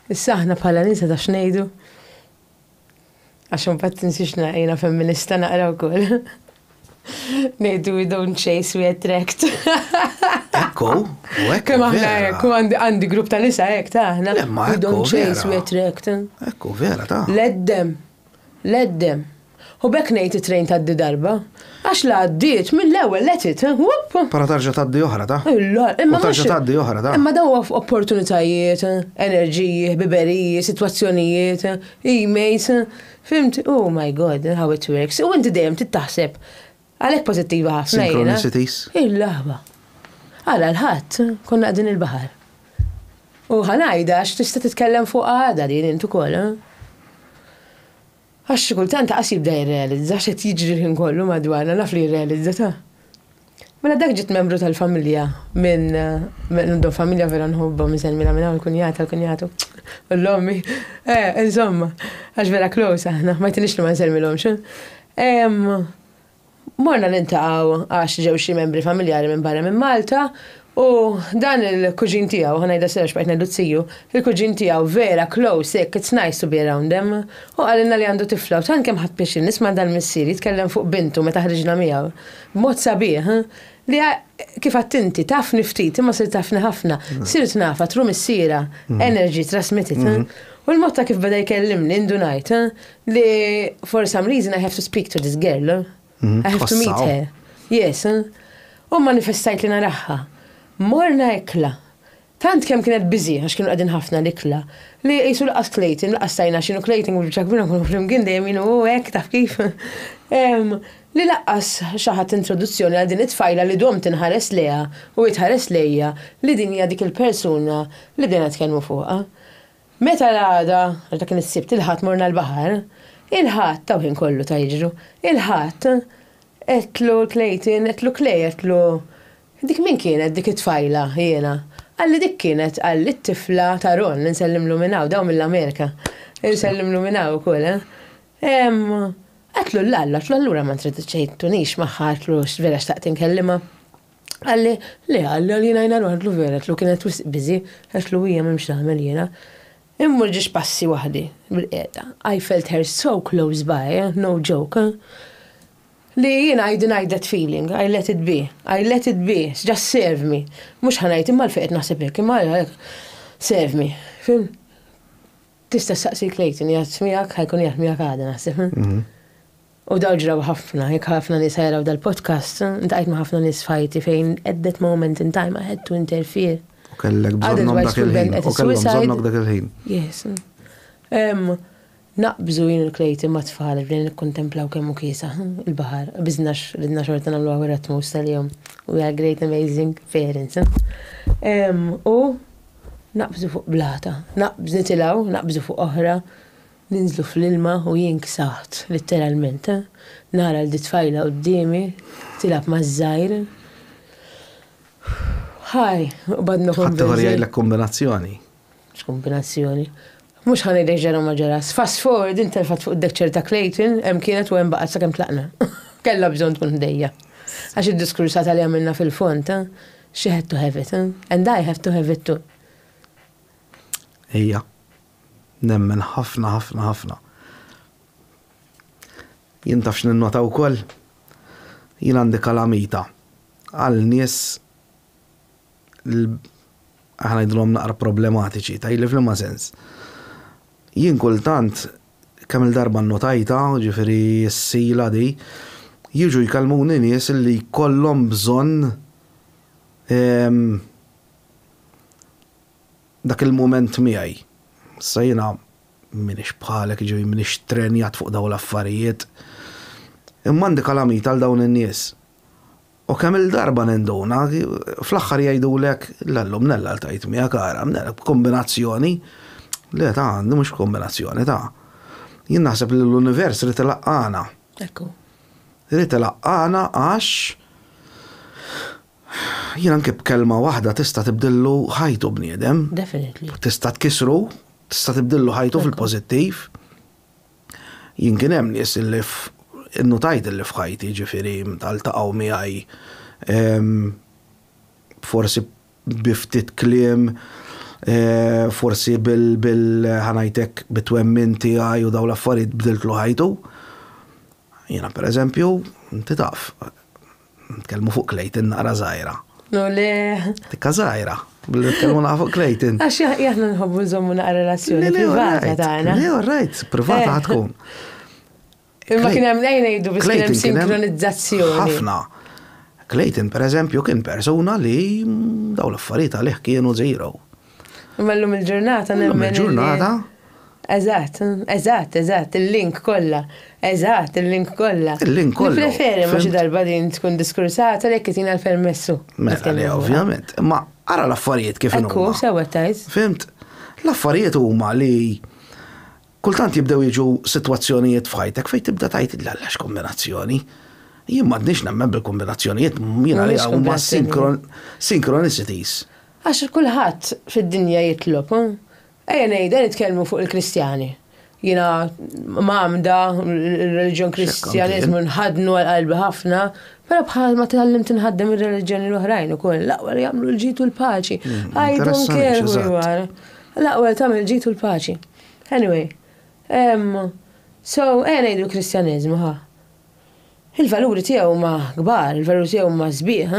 Issa aħna bħala nisa ta' xnejdu. Għaxum pat tinsix naqina feminista naqra wkoll. Nejdu we don't chase, we attract. Ekku, u ekku. Kemm aħna ekku għandi grupp ta' nisa hekk ta' aħna. Lemma, We don't ekku, chase, vera. we attract. Ekku, vera ta'. Let them. U bekk ngħid it-trejn tgħaddi darba. Għax la għaddiet mill-ewwel let it. Whoop. Para tarġa taddi oħra ta'. Imma U tarġa taddi oħra ta'. Imma daw opportunitajiet, enerġiji, biberiji, situazzjonijiet, emails, fimt, oh my God, how it works. U inti dejjem tittaħseb għalhekk pożittiva ħafna jiena. Synchronicities. Il-laħba. Għala l-ħadd konna qegħdin il-baħar. U ħanajda għax tista' titkellem fuq għada din intu kol. Għax kultant qas jibda jirrealizza x'qed jiġri ħin kollu madwarna naf li jirrealizza ta'. Mela dak ġiet membru tal-familja minn għandhom familja vera nħobba miżelmila minn hawn il-kunjata l-kunjatu. L-ommi. Insomma, għax vera close aħna, ma jtinix li ma nselmilhomx. Morna nintaqgħu għax ġew xi membri familjari minn barra minn Malta u dan il-kuġin tiegħu ħanajda serx bajt ngħidu tziju, il-kuġin tiegħu vera close, it's nice to be around them. U għalilna li għandu tifla u tan kemm ħadd pixin nisma' dan missier jitkellem fuq bintu meta ħriġna miegħu. B'mod sabiħ, li kif inti tafni ftit imma sir tafni ħafna, sirt nafa tru missiera, energy transmitted. U l-mod ta' kif beda jkellimni indunajt li for some reason I have to speak to this girl. I have to meet her. Yes. U manifestajt li naraħħa. Morna ekla. Tant kemm kienet busy għax kienu qegħdin ħafna l-ikla. Li qisu laqas Clayton, laqas tajna x'inhu Clayton u ċakbina kunu flimkien dejjem jienu hekk taf kif. Li laqqas xi ħadd introduzzjoni għal din it-tfajla li dom tinħares leha u jitħares lejja li din hija dik il-persuna li bdejna tkellmu fuqha. Meta l-għada, għax dak kien is-sibt il-ħadd morna l-baħar, il-ħadd taw ħin kollu ta' jiġru, il-ħadd qedlu Clayton, qedlu Clay, qedlu dik min kienet dik it-tfajla jiena. Għalli dik kienet għalli t-tifla ta' Ron nsellim luminaw daw mill-Amerika. Nsellim luminaw ukoll. Għatlu l-alla, għatlu allura ma nix maħħa, għatlu vera xtaqt inkellima. Għalli li għalli jiena għatlu vera, għatlu kienet busy, għatlu hija m'hemmx nagħmel jiena. Immurġiex passi waħdi bil-qiegħda. I felt her so close by, no joke. Li jien I denied that feeling, I let it be, just serve me. Mux ħanajt imma l-fejt naħseb hekk, imma serve me. Fim? Tista' saqsi Clayton jgħat miegħek, ħajkun jgħat miegħek għada naħseb. U daw ġraw ħafna, jekk ħafna nies jaraw dal-podcast, intqajt ma' ħafna nies fajti fejn at that moment in time I had to interfere. U kellek bżonnhom dak il-ħin. U kellhom bżonnhom dak il-ħin. Yes. Naqbżu jien il-Clayton ma' tfal bdejn nikkontemplaw kemm hu kiesa il-baħar. Biżnax ridna xorta nagħmlu għawra tmus tal-jum. We are great amazing parents. U naqbżu fuq blata. Naqbżu fuq oħra. Ninżlu fl-ilma u jien ksaħt letteralment. Nara l-ditfajla qudiemi tilab maż-żgħir. Ħaj, badna konverzjoni. Ħadd kombinazzjoni. X'kombinazzjoni? Mux ħani deġġara maġaras. Fast forward, intelfat fuq id-dekċer ta' Clayton, hemm kienet u hemm baqgħet sakemm tlaqna. Kella bżonn tkun ħdejja. Għax id-diskursat li għamilna fil-font, she had to have it, and I have to have it too. Ejja. Nemmen ħafna. Jien tafx ninnota wkoll. Jien għandi kalamita. Għal nies aħna jidlhom naqra problematiċi, ta' jilli fl-ma sens. Jien kultant kemm il-darba nnotajta, ġifieri s-sila di, jiġu jkallmuni nies li jkollhom bżonn dak il-mument miegħi. Issa jiena minix bħalek, ġifieri minix trenjat fuq dawn l-affarijiet. Imma għandi kalamita għal dawn in-nies. U kemm il-darba nenduna, fl-aħħar jgħidulek l-allum nella l-tajt miegħek ara, kombinazzjoni. Le ta' għandi mux kombinazzjoni ta' jien naħseb li l-univers rrit laqqana. Ekku. Rrit laqqana għax Jien anke b'kelma waħda tista' tibdillu ħajtu bniedem. Definitely. Tista' tkisru, tista' tibdillu ħajtu fil-pożittiv. Jien kien hemm nies illi innutajt illi f'ħajti ġifieri taltaqgħu miegħi forsi biftit kliem, forsi bil-ħanajtek bitwemmin tiegħi u daw l-affarijiet bdiltlu ħajtu. Jiena pereżempju, inti taf, nitkellmu fuq Clayton naqra żgħira. No le. Tikka żgħira, nitkellmu naqra fuq Clayton. Għax jahna nħobbu nżommu naqra relazzjoni privata tagħna. Le, right, privata ħatkun. Imma kien hemm ngħidu biex kien hemm sinkronizzazzjoni. Ħafna. Clayton pereżempju kien persuna li daw l-affarijiet għalih kienu zero. Imma llum il-ġurnata nemmen. Il-ġurnata? Eżatt, il-link kollha. Eżatt, il-link kollha. Il-link kollha. Preferi ma xi darba din tkun diskursata lek tina l-permessu. Mela le ovvjament. Imma ara l-affarijiet kif huma. Ekku, sewa tajt. Fimt? L-affarijiet huma li kultant jibdew jiġu sitwazzjonijiet f'ħajtek fejn tibda tajt l-għallax kombinazzjoni. Jien m'għandniex nemmen bil-kombinazzjonijiet jiena li huma synchronicities. Għax kulħadd fid-dinja jitlob. Ejja ngħidha nitkellmu fuq il-Kristjani. Jiena m'għamda il-reliġjon Kristjaniżmu nħadnu għal-qalbi ħafna, però bħal ma tgħallimt inħaddem ir-reliġjoni l-oħrajn ukoll. L-aqwa jagħmlu l-ġid u l-paċi. I don't care who you are. L-aqwa tagħmel ġid u l-paċi. Anyway, so ejja ngħidu l-Kristjaniżmu ħa. Il-valuri tiegħu huma kbar, il-valuri tiegħu huma sbieħ,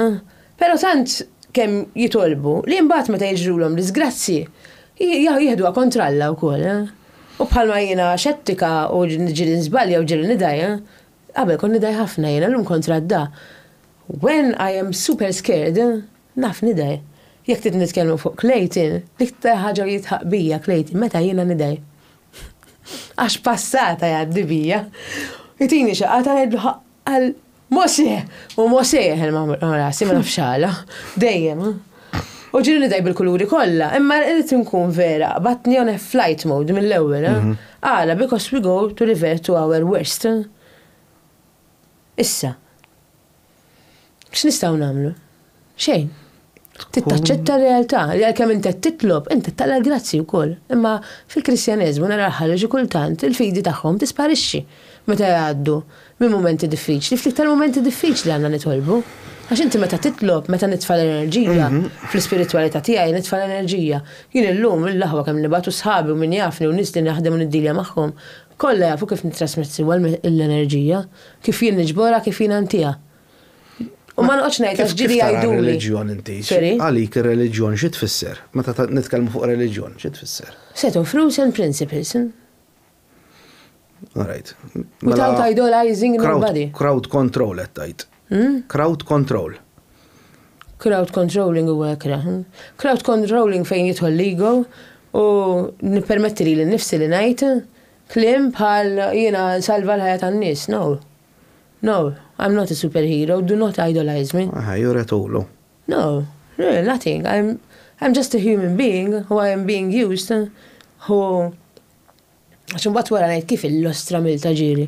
però tant kemm jitolbu li mbagħad meta jiġrulhom disgrazzi jieħduha kontralla wkoll. U bħalma jiena xettika u ġieli nżbalja u ġieli nidaj, qabel kont nidaj ħafna jiena llum kontra da. When I am super scared, naf nidaj. Jekk trid nitkellmu fuq Clayton, l-iktar ħaġa jitħaq bija Clayton meta jiena nidaj. Għax passata jgħaddi bija. Jitini xaqata għal Mosè, u Mosè rasi ma nafxala, dejjem. U ġiri nidaj bil-kuluri kollha, imma rrid nkun vera, batni on a flight mode mill-ewwel. Għala, because we go to revert to our worst. Issa. X'nistgħu nagħmlu? Xejn. Tittaċċetta r-realtà, li għalkemm inti titlob, inti taqla grazzi wkoll. Imma fil-Kristjaneżmu nara ħareġ kultant il-fidi tagħhom tisparixxi meta jgħaddu minn momenti diffiċli, fl-iktar momenti diffiċli għandna nitolbu. Għax inti meta titlob, meta nitfa' l-enerġija, fl-ispiritualità tiegħi nitfa' l-enerġija. Jien illum il-laħwa kemm nibatu sħabi u min jafni u nies li naħdem u niddilja magħhom, kollha jafu kif nittrasmetti l-enerġija, kif jien niġbora, kif jien antija. U ma noqgħodx ngħid għax ġiri jgħiduli. Reliġjon inti. Għalik ir-reliġjon xi tfisser? Meta nitkellmu fuq reliġjon, xi tfisser? Set of rules and principles. All right. Without idolizing nobody. Crowd control qed tgħid. Crowd control. Crowd controlling huwa ekra. Crowd controlling fejn jidħol l-ego u nippermetti li nnifsi li ngħid kliem bħal jiena salva l-ħajja tan-nies. No, I'm not a superhero. Do not idolize me. You're at all. No, nothing. I'm just a human being who I am being used. Għaxum bat wara ngħid kif il-lostra mill-taġiri.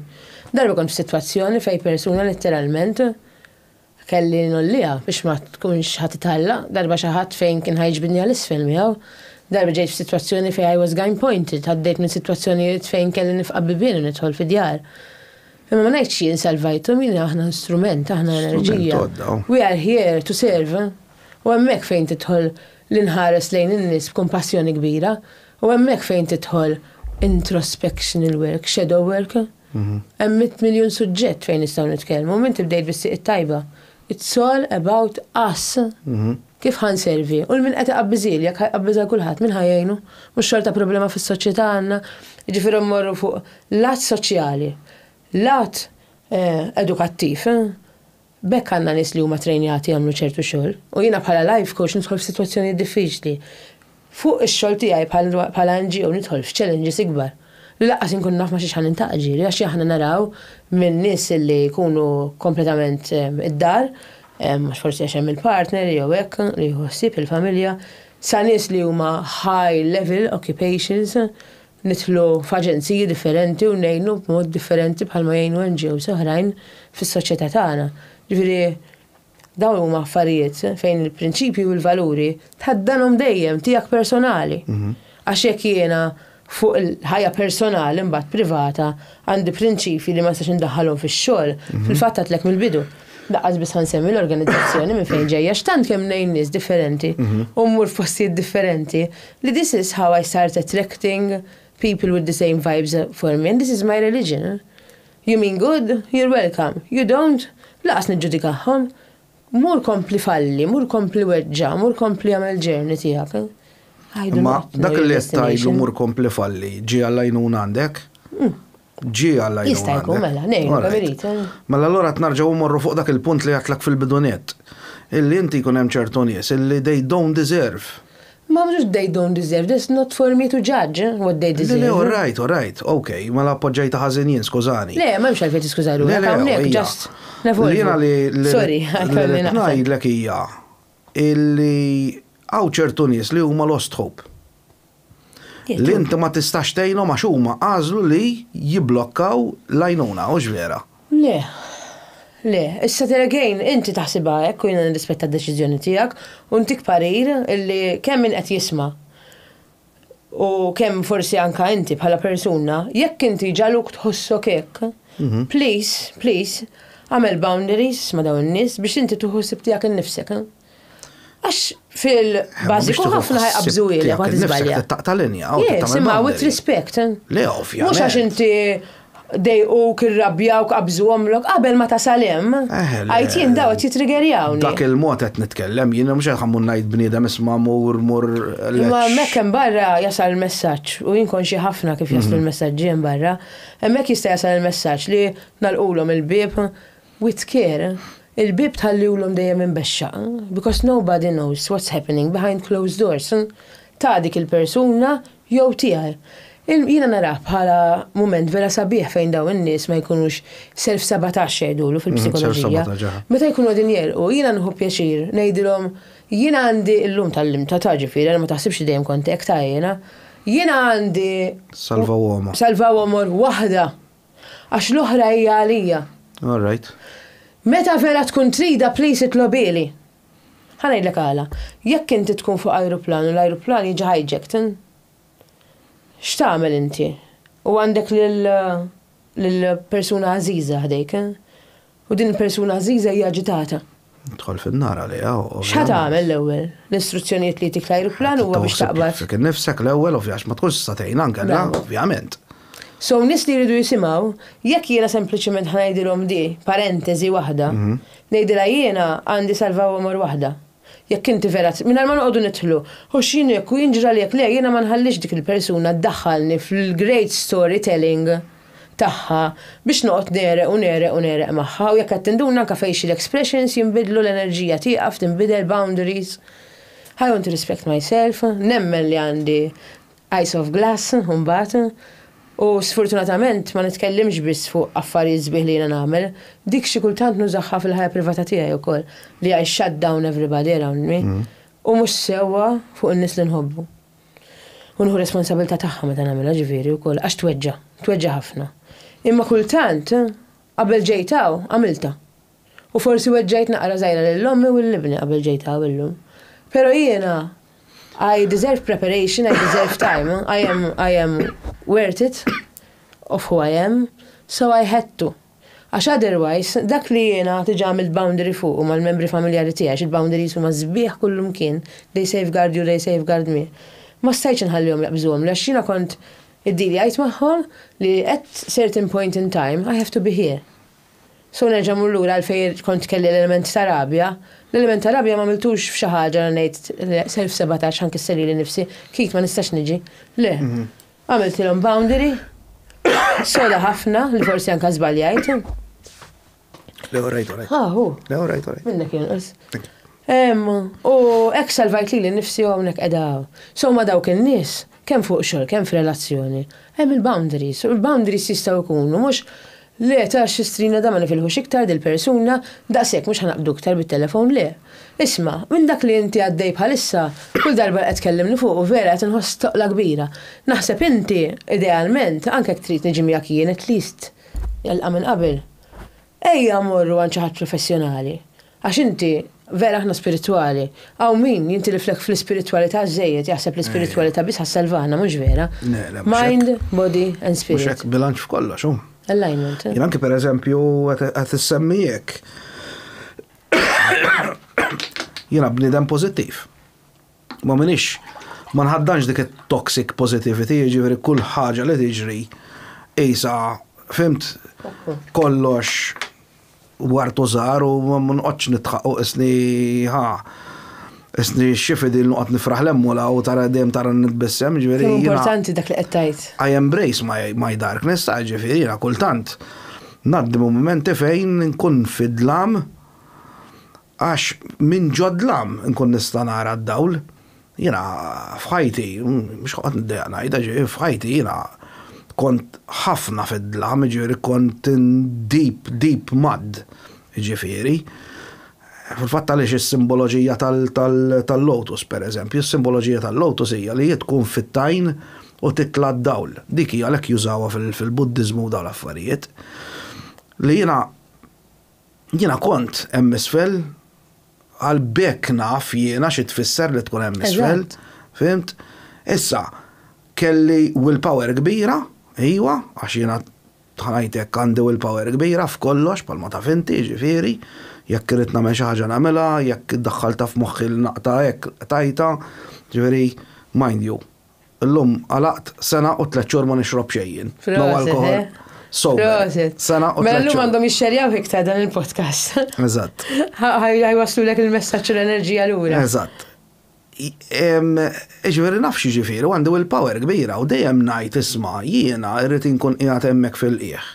Darba kont f'sitwazzjoni fej persuna letteralment kelli nollija biex ma tkunx ħatitalla. Darba xi ħadd fejn kien ħajġbidni għall-isfel miegħu. Darba ġejt f'sitwazzjoni fejn I was gun pointed. Għaddejt minn sitwazzjonijiet fejn kelli nifqa' bibien u nidħol fid-djar. Imma ma ngħidx jien salvajthom, jien aħna strument, aħna enerġija. We are here to serve. U hemmhekk fejn tidħol l-inħares lejn in-nies b'kompassjoni kbira, u hemmhekk fejn tidħol introspectional work, shadow work. Hemm 100 miljun suġġett fejn nistgħu nitkellmu, minn tibdejt bis-sieq it-tajba. It's all about us. Kif ħanservi? U l-min qed iqabbiżil, jekk ħajqabbiżha kulħadd min ħajjejnu, mhux xorta problema fis-soċjetà għandna, jiġifieri mmorru fuq lat soċjali. Lat edukattiv, bekk għandna nies li huma trejnjati jagħmlu ċertu xogħol, u jiena bħala life coach nidħol f'sitwazzjonijiet diffiċli. Fuq ix-xogħol tiegħi bħala NGO nidħol f'challenges ikbar. Li laqqas inkun naf ma xi ħan intaqġi, għax aħna naraw minn nies li jkunu kompletament id-dar, mhux forsi għax hemm il-partner jew hekk li jħossib il-familja, sa nies li huma high level occupations nitlu f'aġenziji differenti u ngħinu b'mod differenti bħalma jgħinu NGOs oħrajn fis-soċjetà tagħna. Ġifieri dawn huma affarijiet fejn il-prinċipji u l-valuri tħaddanhom dejjem tiegħek personali. Għax jekk jiena fuq il-ħajja personali mbagħad privata għandi prinċipji li ma stax indaħħalhom fix-xogħol, fil-fatt għatlek mill-bidu. Daqqas biss ħansemmi l-organizzazzjoni minn fejn ġejja x'tant kemm ngħin nies differenti u mmur f'postijiet differenti li this is how I start attracting people with the same vibes for me and this is my religion. You mean good? You're welcome. You don't? Laqas niġġudikahom. Mur kompli falli, mur kompli weġġa, mur kompli għamel ġerni tiegħek. Ma dak li jistajlu mur kompli falli, ġi għallajnun għandek? Ġi għallajnun għandek. Jistajku, mela, nejnu, kamerita. Mela l-għura t-narġaw morru fuq dak il-punt li għatlak fil-bidunet. Illi inti kun hemm ċertu nies, illi they don't deserve. Ma mux they don't deserve, this not for me to judge what they deserve. Le, all right, okay, ma la appoġġajta ħażinien, skużani. Le, ma mx għalfejt skużaru, għawnek, just nevolvu. Lina Sorry, li najdlek hija illi għaw ċertu nies li huma lost hope. Li inti ma tistax tgħinhom għax huma għażlu li jibblokkaw l-għajnuna, u vera. Le, issa teragejn, inti taħsibha hekk u jiena nirrispetta d-deċiżjoni tiegħek u ntik parir illi kemm min qed jisma' u kemm forsi anka inti bħala persuna, jekk inti ġaluk tħossok hekk, please, għamel boundaries ma' dawn in-nies biex inti tuħossib tiegħek innifsek. Għax fil-bażiku ħafna ħajqabżu ilek ma tiżbalja. Taqtalinja, simma with respect. Le, ovvjament. Mhux għax inti dejquk irrabjawk qabżuhomlok qabel ma tasalem. Għajtin daw qed jitrigerjawni. Dak il-mod qed nitkellem, jiena mhux qed ħammur ngħid bniedem isma' mur. Ma hemmhekk hemm barra jasal il-messaġġ u jien konxi ħafna kif jaslu l-messaġġi hemm barra. Hemmhekk jista' jasal il-messaġġ li nagħlqulhom il-bieb with care. Il-bib tħallihom dejjem imbexxa because nobody knows what's happening behind closed doors. Ta' dik il-persuna jew tiegħi. Jiena nara bħala mument vera sabiħ fejn daw in-nies ma jkunux self-sabotaġġ jgħidulu fil-psikoloġija. Meta jkunu qegħdin jelqu, jiena nħu pjaċir ngħidilhom jiena għandi llum tal-lim ta' ġifieri ma taħsibx dejjem kont hekk ta' jiena għandi Salva Uomor waħda għax l-oħra hija għalija. All right. Meta vera tkun trida please itlobili. Ħanajdlek għala, jekk inti tkun fuq ajruplan u l-ajruplan jiġi hijacked, x'tagħmel inti? U għandek lill-persuna għażiża ħdejk, u din il-persuna għażiża hija aġitata. Tħol fin-nar għaliha. X'ħad tagħmel l-ewwel? L-istruzzjonijiet li tik l-ajruplan huwa biex taqbad. Fik innifsek l-ewwel ovvjax ma tkunx tista' tgħin anke ovvjament. So nis li jridu jisimaw, jekk jiena sempliċement ħanajdilhom di parentesi waħda, ngħidilha jiena għandi Salva Uomor waħda. Jekk inti vera mingħajr ma noqogħdu nidħlu, u x'inhu jekk u jinġra li jekk le jiena ma nħallix dik il-persuna ddaħħalni fil-great storytelling tagħha biex noqgħod nereq magħha u jekk qed tinduna anke facial expressions jinbidlu l-enerġija tieqaf tinbidel boundaries. I want to respect myself, nemmen li għandi eyes of glass mbagħad. U sfortunatament ma nitkellimx biss fuq affarijiet sbieħ li jiena nagħmel, dik xi kultant nużaħħa fil-ħajja privata tiegħi wkoll li I shut down everybody around me u mhux sewwa fuq in-nies li nħobbu. U nieħu responsabilità tagħha meta nagħmilha ġifieri wkoll għax tweġġa' ħafna. Imma kultant qabel ġejtaw għamilta. U forsi weġġajt naqra żgħira lill-ommi u l-libni qabel ġejtaw illum. Però jiena I deserve preparation, I deserve time. I am worth it of who I am, so I had to. Għax otherwise, dak li jiena tiġa il-boundary fuq u mal-membri familjari tiegħi, il-boundaries huma żbieħ kullum kien, they safeguard you, they safeguard me. Ma stajtx nħallihom jaqbżuhom, għax jiena kont id-dili għajt magħhom li at certain point in time I have to be here. So nerġa' mur lura għalfejn kont kelli l-element ta' rabja. L-element ta' rabja ma miltux f'xi ħaġa ngħid self-sabotaġġ anke sseri li nifsi, kif ma nistax niġi. Le. Għamiltilhom boundary. Soda ħafna li forsi anke żbaljajt. Le orajt. Le orajt. Minnek jonqos. U hekk salvajt li nifsi hawnhekk qiegħda. So ma dawk in-nies kemm fuq xogħol, kemm f'relazzjoni. Hemm il-boundaries. U l-boundaries jistgħu jkunu mhux le ta' xistrina da ma nifilħux iktar dil-persuna, daqshekk mhux ħanaqbdu iktar bit-telefon le. Isma' minn dak li inti għaddej bħalissa, kull darba qed tkellimni fuq u vera qed inħoss toqla kbira. Naħseb inti idealment anke jekk trid niġi miegħek jien at least jalqa' minn qabel. Ejja mmorru għand xi ħadd professjonali. Għax inti vera aħna spirituali. Għaw min jinti li fl-spiritualità żejjed jaħseb l-spiritualità biss ħassalvana, mhux vera. Mind, body and spirit. Mhux hekk bilanċ f'kollox, Alignment. Jien anke pereżempju qed issemmijek. Jiena bniedem pożittiv. Ma minix ma nħaddanx dik it-toxic positivity, jiġifieri kull ħaġa li tiġri isa fimt kollox wartu żgħar u ma nqgħodx nitħaqqu isni xifidi l-nuqgħod nifraħ l-emmula u tara dejjem tara nitbissem, ġifieri. Importanti dak li qed tgħid. I embrace my darkness, ġifieri jiena kultant ngħaddi momenti fejn nkun fidlam għax minn ġodlam nkun nista' nara d-dawl. Jiena f'ħajti, mhux qed niddejja ngħidha ġifieri f'ħajti jiena kont ħafna fid-dlam, ġifieri kont deep mud, ġifieri. Fil-fatt għaliex is-simboloġija tal-lotus, pereżempju, is-simboloġija tal-lotus hija li tkun fit-tajn u titla' d-dawl. Dik hija għalhekk jużawha fil-Buddiżmu dawn l-affarijiet. Li jiena kont hemm isfel għal bekk naf jiena xi tfisser li tkun hemm isfel. Fimt? Issa kelli willpower kbira, iwa, għax jiena tħanajtek għandi willpower kbira f'kollox palma taf inti, ġifieri, jekk irid nagħmel xi ħaġa nagħmilha, jekk iddaħħalta f'moħħi l-naqta hekk tajta, ġifieri mind you. Illum għalaqt sena u 3 xhur ma nixrob xejn. No alkohol. Sena u 3 xhur. Mela llum għandhom jixxerjaw iktar dan il-podcast. Eżatt. Ħajwaslulek il-messaġġ u l-enerġija lura. Eżatt. Ġifieri nafx ġifieri u għandi il-power kbira u dejjem ngħid isma' jiena rrid inkun qiegħed hemmhekk fil-qiegħ.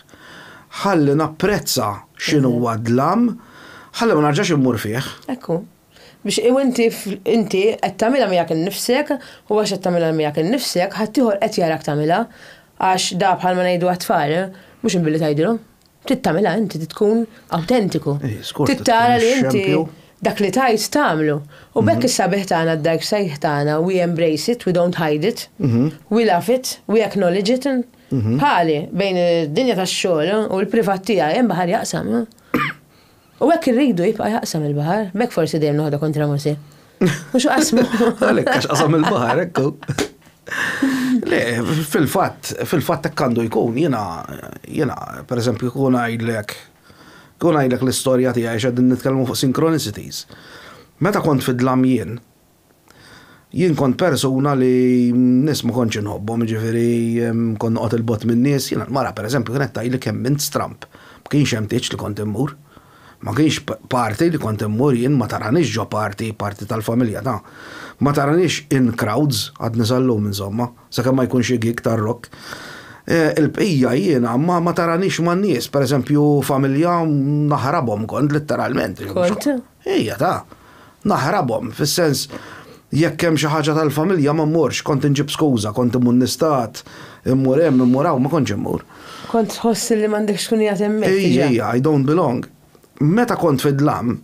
Ħalli napprezza x'inhu huwa dlam, ħalli ma narġax immur fih. Ekku. Biex inti qed tagħmilha miegħek innifsek u għax qed tagħmilha miegħek innifsek ħaddieħor qed jarak tagħmilha għax da bħalma ngħidu għat-tfal mhux inbilli tgħidilhom. Trid tagħmilha inti tkun awtentiku. Tittara li inti dak li tajt tagħmlu. U bekk is-sabiħ tagħna d-dark side tagħna, we embrace it, we don't hide it, we love it, we acknowledge it. Ħali bejn id-dinja tax-xogħol u l-privat tiegħi hemm baħar jaqsam. U hekk irridu jibqa' jaqsam il-baħar, bekk forsi dejjem noħodha kontra Musi. Mhux qasmu. Għalhekk għax qasam il-baħar ekku. Le, fil-fatt hekk għandu jkun jiena pereżempju kun ngħidlek l-istorja tiegħi x'qegħdin nitkellmu fuq synchronicities. Meta kont fid-dlam jien kont persuna li nies ma kontx inħobbhom, ġifieri kont noqgħod il-bot minn nies, jiena mara pereżempju kienet tgħidli kemm mint stramp. Ma kienx hemm tgħidx li kont immur. Ma kienx parti li kont immur jien ma taranix ġo parti tal-familja ta'. Ma taranix in crowds għad nisallum insomma, sakemm ma jkunx gig tar-rock. Il-bqija jiena ma taranix ma' nies, pereżempju familja naħrabhom kont letteralment. Kont? Ejja ta' naħrabhom fis-sens jekk hemm xi ħaġa tal-familja ma mmurx, kont inġib skuża, kont immur nistat, immur hemm, immur hawn, ma kontx immur. Kont tħossi li m'għandekx tkun qiegħed hemmhekk. Ejja, I don't belong. Meta kont fid-dlam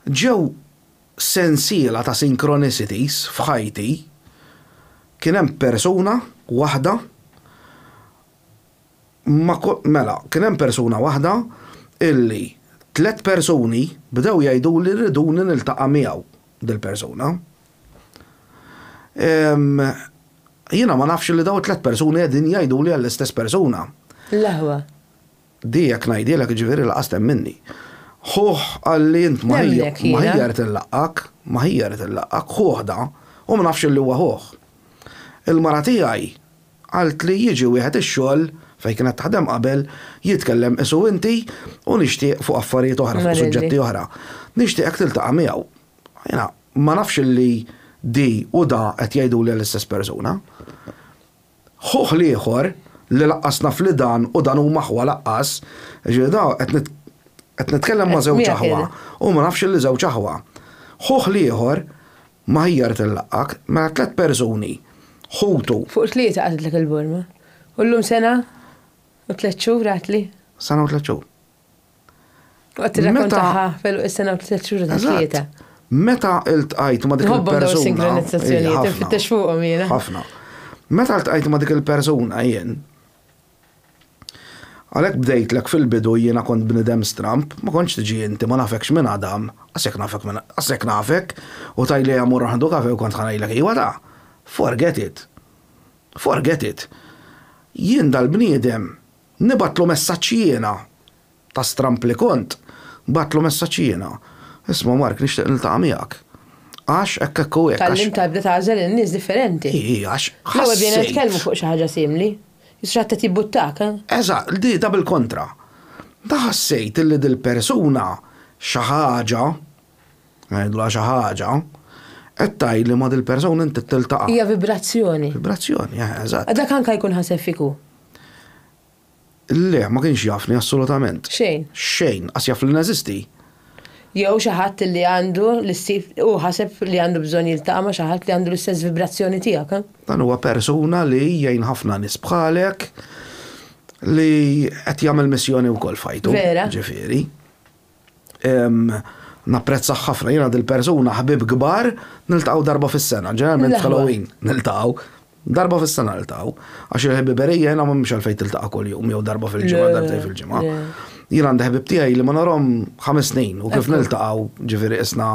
ġew sensiela ta' synchronicities f'ħajti kien hemm persuna waħda kien hemm persuna waħda illi 3 persuni bdew jgħidu li rriduni niltaqa' miegħu dil-persuna. Jiena ma nafx li daw 3 persuni qegħdin jgħidu li għall-istess persuna. L-aħwa. Dijak ngħidilek ġifieri laqastem minni. Ħuħ għalli int ma ħijjar tillaqqak, ħuħ da, u ma nafx li huwa ħuħ. Il-mara tiegħi qalt li jiġi wieħed ix-xogħol fejn kienet taħdem qabel jitkellem isu inti u nixtieq fuq affarijiet oħra fuq suġġetti oħra. Nixtieqek tiltaqa' miegħu. Jiena ma nafx li di u da qed jgħidu li l-istess persuna. Ħuħ li ieħor li laqqasna fl-dan u dan huma ħwa laqqas, ġieda qed nitkellem ma' żewġ aħwa u ma nafx li żewġ aħwa. Ħuħ li ieħor ma ħijjar tillaqqak ma' 3 persuni. Ħutu. Fuq 3 għadlek il-burma. U llum sena u 3 xhur għatli. Sena u 3 xhur. Għat tirrakkontaħa felu is-sena u 3 xhur ta' 3. Meta iltqajt ma' dik il-persuna. Sinkronizzazzjonijiet infittex fuqhom jiena. Ħafna. Meta iltqajt ma' dik il-persuna jien Għalhekk bdejtlek fil-bidu jiena kont bnidem stramp, ma kontx tiġi inti ma nafekx minn Adam, għasek nafek, u tajli għamur ħandu kafe u kont ħanajlek iwa da. Forget it. Forget it. Jien dal-bniedem nibatlu messaċċiena ta' stramp li kont, batlu messaċċiena. Isma' Mark nixtieq niltaqa' miegħek. Għax ekk u hekk. Tallim tabda tażel in-nies differenti. Għax. L-ewwel bjena nitkellmu fuq xi ħaġa simli. Jisratta tibbuttak, Eżatt, di da bil-kontra. Da ħassejt illi dil-persuna xi ħaġa, ngħidulha xi ħaġa, qed tgħidli ma dil-persuna inti tiltaqa'. Hija vibrazzjoni. Vibrazzjoni, eżatt. Dak anke jkun ħaseb fiku. Le, ma kienx jafni assolutament. Xejn. Xejn, qas jaf li neżisti. Jew xi ħadd li għandu u ħaseb li għandu bżonn jiltaqa' ma' xi ħadd li għandu l-istess vibrazzjoni tiegħek. Dan huwa persuna li jgħin ħafna nies bħalek li qed jagħmel missjoni wkoll fajtu. Vera. Ġifieri. Napprezza ħafna jiena dil-persuna ħabib kbar niltaqgħu darba fis-sena, ġeneralment Halloween niltaqgħu. Darba fis-sena niltaqgħu. Għax il-ħbiberija jiena mhux għalfejn tiltaqa' kuljum jew darba fil-ġimgħa darbtejn fil-ġimgħa. Jien għandi ħbib tiegħi li ma narhom 5 snin u kif niltaqgħu ġifieri isna.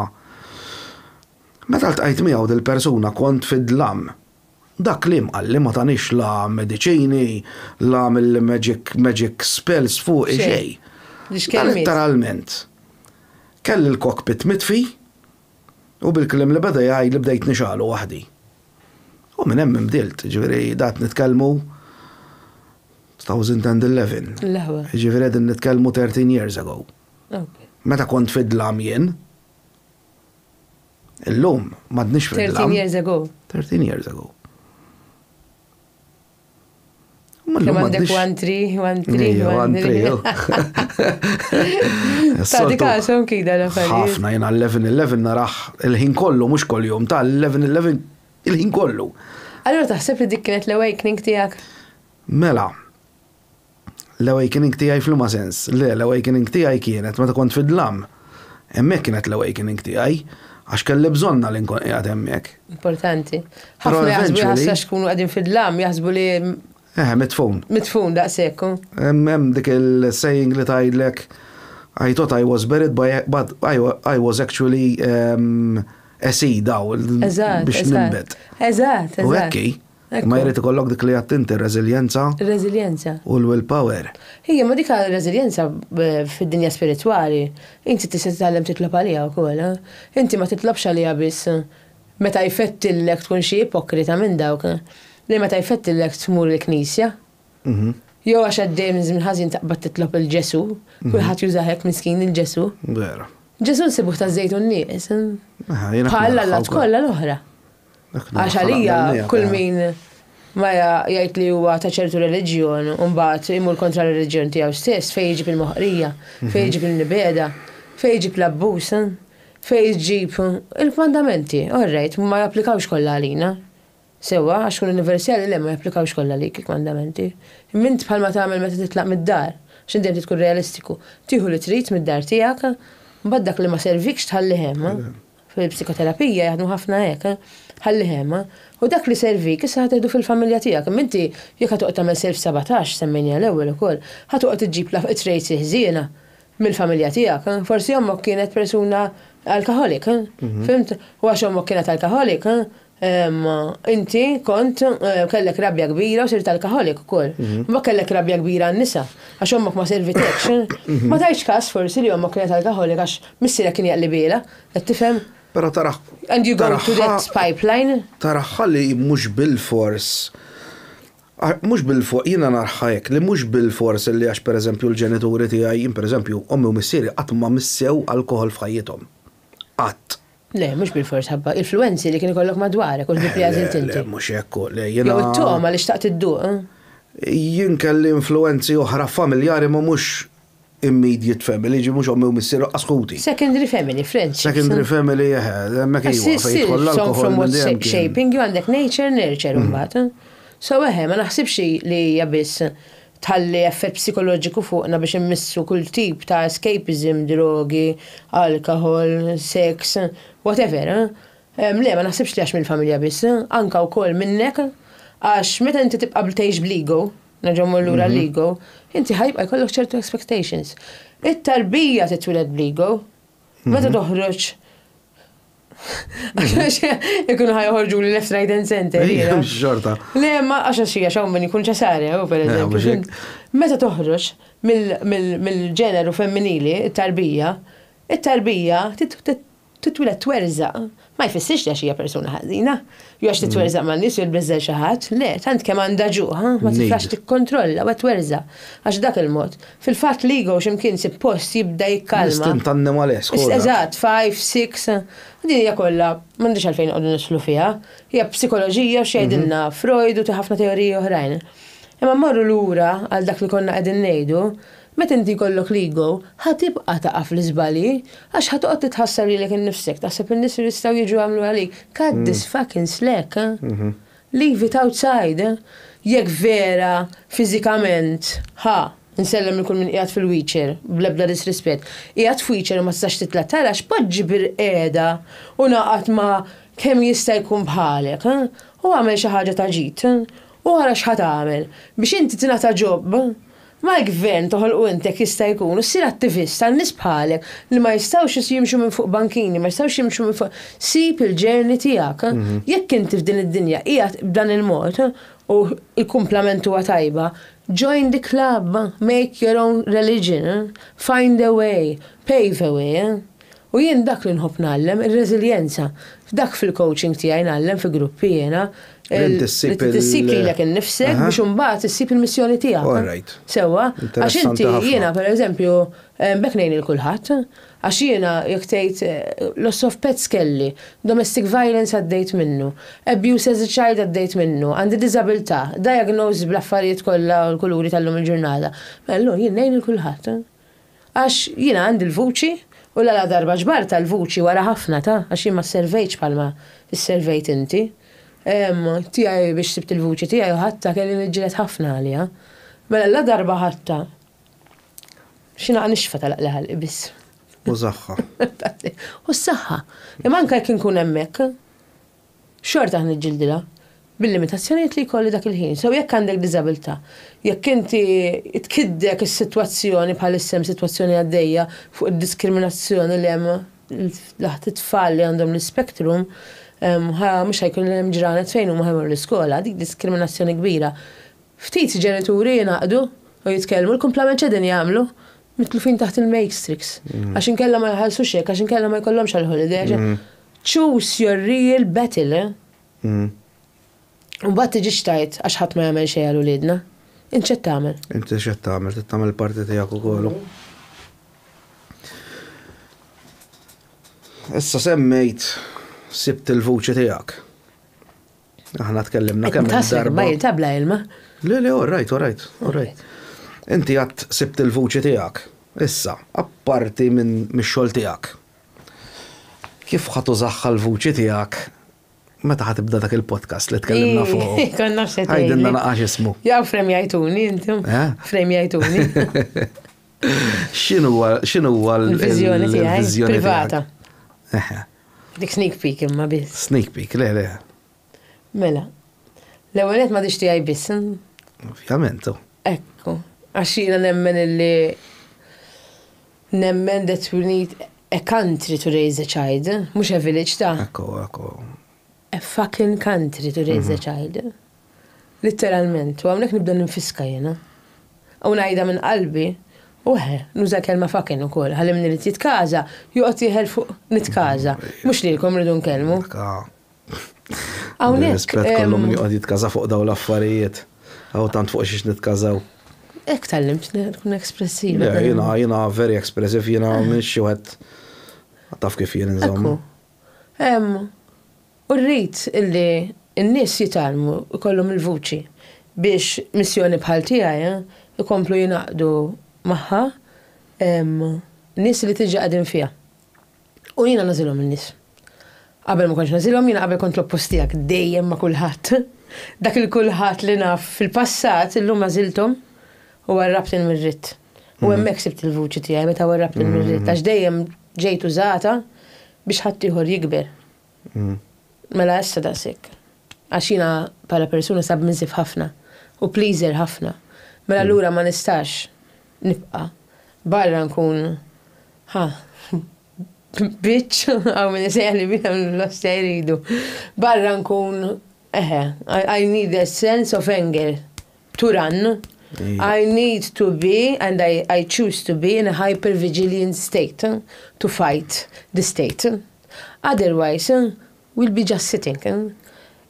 Meta ltqajt miegħu dil-persuna kont fid-dlam. Dak li mqalli ma tanix la mediċini, la mill-magic spells fuq xejn. Letteralment. Kelli l-cockpit mitfi u bil-kliem li beda jgħid li bdejt nixalu waħdi. U minn hemm imdilt, ġifieri dat nitkellmu 2011. L-ħwa. Ġifieri qegħdin nitkellmu 13 years ago. Meta kont fid-dlam jien. Illum m'għadniex fid-dlam. 13 years ago. 13 years ago. Kemm għandek 1-3. Tagħti kasom kida l-affarijiet. Ħafna jiena 11-11 naraħ il-ħin kollu mhux koljum tal-11-11 il-ħin kollu. Allura taħseb li dik kienet l-awakening tiegħek? Mela. L-awakening tiegħi fl-ma sens. Le, l-awakening tiegħi kienet meta kont fid-dlam. Hemmhekk kienet l-awakening tiegħi għax kelli bżonna li nkun qiegħed hemmhekk. Importanti. Ħafna jaħsbu ħassax kunu qegħdin fid-dlam, jaħsbu li mitfun. Mitfun daqshekk. Hemm dik il-saying li tgħidlek I thought I was buried but I was actually a seed biex nimbet. Eżatt. U hekk ma jrid ikollok dik li attinti r-reżiljenza. Reżiljenza. U l-willpower. Hija ma dik ir-reżiljenza fid-dinja spiritwali, inti tista' titgħallem titlob għaliha wkoll. Inti ma titlobx għaliha biss meta jfettillek tkun xi ipokrita minn dawk. Li meta jfettillek tmur il-Knisja. Jew għax għaddejjem minn ħażin taqbad titlob il-Ġesu, kulħadd juża hekk miskin il-Ġesu. Vera. Ġesu nsibuh ta' żejt u n-nies. Bħal l-att kollha l-oħra. Għax għalija kull min ma jgħid li huwa ta' ċertu reliġjon u mbagħad imur kontra r-reliġjon tiegħu stess fejn jiġib il-moħqrija, fejn jiġib il-nibeda, fejn jiġib l-abbuż, fejn jiġib il-mandamenti. Orrejt, ma japplikawx kollha għalina. Sewa, għax kun universali li ma japplikawx kollha lik il-mandamenti. Mint bħalma tagħmel meta titlaq mid-dar, x'indem tkun realistiku. Tieħu li trid mid-dar tiegħek, mbagħad dak li ma servikx tħallihem. Fil-psikoterapija jaħdmu ħafna hekk, ħallihem. U dak li servik issa ħateħdu fil-familja tiegħek. Minti jekk ħatoqgħod tagħmel self-sabotage semmejniha l-ewwel ukoll, ħatoqgħod iġġib traits ħżiena mill-familja tiegħek. Forsi ommok kienet persuna alkoholik, fimt? U għax ommok kienet alkoholik, inti kont kellek rabja kbira u sirt alkoholik ukoll. Ma kellek rabja kbira n-nisa għax ommok ma servitekx. Ma tajx każ forsi li ommok kienet alkoholik għax missira kien jaqli bila, qed tifhem? Però taraħ. And you go to that pipeline? Taraħħalli mhux bil-fors. Mhux bil-fors, jiena narħajek li mhux bil-fors li għax pereżempju l-ġenituri tiegħi, pereżempju ommi u missieri qatt ma missew alkohol f'ħajjithom. Qatt. Le, mhux bil-fors ħabba. Influenzi li kien ikollok madwarek u l-bibli għażilt inti. Le, mhux hekk. Jew it-toma li xtaqt idduq. Jien kelli influenzi oħra familjari ma mhux immediate family, ġi mhux ommi u missieri askuti. Secondary family, friends. Secondary family, hemmhekk ejwa fejn tkoll from what shaping you għandek nature, nurture mbagħad. So ma naħsibx li hija biss tħalli effett psikoloġiku fuqna biex immissu kull tip ta' escapism, drogi, alkohol, sex, whatever. Le, ma naħsibx li għax mill-familja biss, anka wkoll minnek, għax meta inti tibqa' tgħix bl-ego, naġom l-lura l-ego, inti ħajbqa jkollok ċertu expectations. It-tarbija titwiled bl-ego, meta toħroġ. Ikunu ħajħorġu li left, right and center. Xorta. Le, ma għaxa xija xaw minn ikun ċasarja, per eżempju. Meta toħroġ mill-ġeneru femminili, it-tarbija titwilet twerza. Ma jfissirx li xija persuna ħażina. Ju għax titwerza ma' nis u jilbizzel xaħat. Le, tant kemm għandha ġuħ, ma tistax tikkontrolla u twerza. Għax dak il-mod. Fil-fatt l-ego x'imkien post jibda jikkalma. Istint animalesk. Eżatt, 5, 6. Din hija kollha m'għandix għalfejn qogħdu nislu fiha. Hija psikoloġija x'jgħidilna Freud u ħafna teoriji oħrajn. Imma mmorru lura għal dak li konna qegħdin ngħidu, meta inti jkollok l-ego, ħatibqa' taqaf l-iżbali, għax ħatoqgħod titħassar lilek innifsek, taħseb in-nies li jistgħu jiġu għamlu għalik. Cut this fucking slack. Leave it outside. Jekk vera fiżikament, nsellem il-kull minn qiegħed fil-wheelchair, bl-ebda disrispett. Qiegħed f'wheelchair u ma tistax titla' tara x'poġġi bir-qiegħda u naqgħod ma' kemm jista' jkun bħalek. U għamel xi ħaġa ta' ġid. U għara x'ħat għamel biex inti tingħata ġobb. Ma l-gvern toħolqu intek jista' jkun u ssir attivist għan-nies bħalek li ma jistgħux jimxu minn fuq bankini, ma jistgħux jimxu minn fuq sip il-ġerni tiegħek. Jekk inti f'din id-dinja qiegħed b'dan il-mod u l-kumplament huwa tajba, join the club, make your own religion, find a way, pave a way. U jien dak li nħobb nagħllem ir-reżiljenza. F'dak fil-coaching tiegħi nagħllem fi gruppi jiena. Tissib li l-ek n-nifsek biex imbagħad tissib il-missjoni tiegħek. Sewwa, għax inti jiena pereżempju bekk ngħin il-kulħadd, għax jiena jekk tgħid loss of pets kelli, domestic violence għaddejt minnu, abuse as a child għaddejt minnu, għandi disabilità, diagnose bl-affarijiet kollha u l-kuluri tal-lum il-ġurnata. Mellu jien ngħin il-kulħadd. Għax jiena għandi l-vuċi u la darba ġbar tal-vuċi wara ħafna għax jien ma servejtx bħalma is-servejt inti. Tijaj biex sibt il-vuċi tijaj u ħatta kelli nġilet ħafna għalija. Mela la darba ħatta. Xina għanixfa tal-aqlaħal ibis. U zaħħa. U s-saħħa. Imanka jek nkun emmek. Xorta għan iġildila. Bil-limitazzjoniet li kolli dak il-ħin. So jekk għandek dizabilta. Jekk inti tkiddek is-sitwazzjoni bħal-issem sitwazzjoni għaddejja fuq id-diskriminazzjoni li hemm laħt it-tfal li għandhom l-spektrum, mux ħajkun l-hemm ġranet fejn u maħemur l-iskola, dik diskriminazzjoni kbira. Ftit ġenituri jinaqdu u jitkellmu, l-komplement ċedin jagħmlu, mitlufin taħt il-matrix. Għax inkella ma jħallsu xek, għax inkella ma jkollhomx għal-holiday. Choose your real battle. U mbagħad tiġi xtajt għax ħadd ma jagħmel xejn għal uliedna. Inti x'qed tagħmel? Inti x'qed tagħmel, tagħmel il-parti tiegħek ukoll. Issa semmejt sibt il-vuċi tiegħek. Aħna tkellimna kemm darba. Ma jintabla ilma. Le, all right. Inti għad sibt il-vuċi tiegħek. Issa, apparti minn mix-xogħol tiegħek. Kif ħatu zaħħa l-vuċi tiegħek meta ħatibda dak il-podcast li tkellimna fuq? Konna x'qed ħajdilna naqax ismu. Jaw frem jgħiduni intom. Frem jgħiduni. X'inhuwa l-viżjoni tiegħi privata. Dik sneak peek imma biss. Sneak peek, le. Mela. L-ewwel ma dix tiegħi biss. Ovvjament. Ekku. Għax jiena nemmen that we need a country to raise a child, mhux a village ta'. Ekku. A fucking country to raise a child. Literalment, u hawnhekk nibda ninfiska jiena. U ngħidha minn qalbi. Nuża kelma fucking ukoll, ħallimni li titkaża, joqgħod jieħel fuq nitkaża. Mhux lilkom rridu nkellmu. Hawnhekk. Rispett kollhom li joqgħod jitkaża fuq dawn l-affarijiet. Aw tant fuq xiex nitkażaw. Hekk tallimt tkun espressiva. Jiena very expressive, jiena minn xi wieħed taf kif jien inżomm. U rrid illi n-nies jitalmu ikollhom il-vuċi biex missjoni bħal tiegħi ikomplu jinaqdu maħħa nis li tiġi għadin fija. U jina nazilom il-nis. Qabel ma konx nazilom, jina qabel kont l-oppostijak dejjem ma kullħat. Dak il-kullħat li naf fil-passat, illum naziltom u għarrabtin mir-ritt. U hemmhekk sibt il-vuċi tiegħi meta għarrabtin mir-ritt. Għax dejjem ġejt użata biex ħadd ieħor jikber. Mela issa daqshekk. Għax jiena bħala persuna sab minsif ħafna u pleaser ħafna. Mela allura ma nistax nibqa' barra nkun bitch, għaw minn isejli bina l-osta jridu. Barra nkun, I need a sense of anger to run. I need to be, and I choose to be in a hyper-vigilant state to fight the state. Otherwise, we'll be just sitting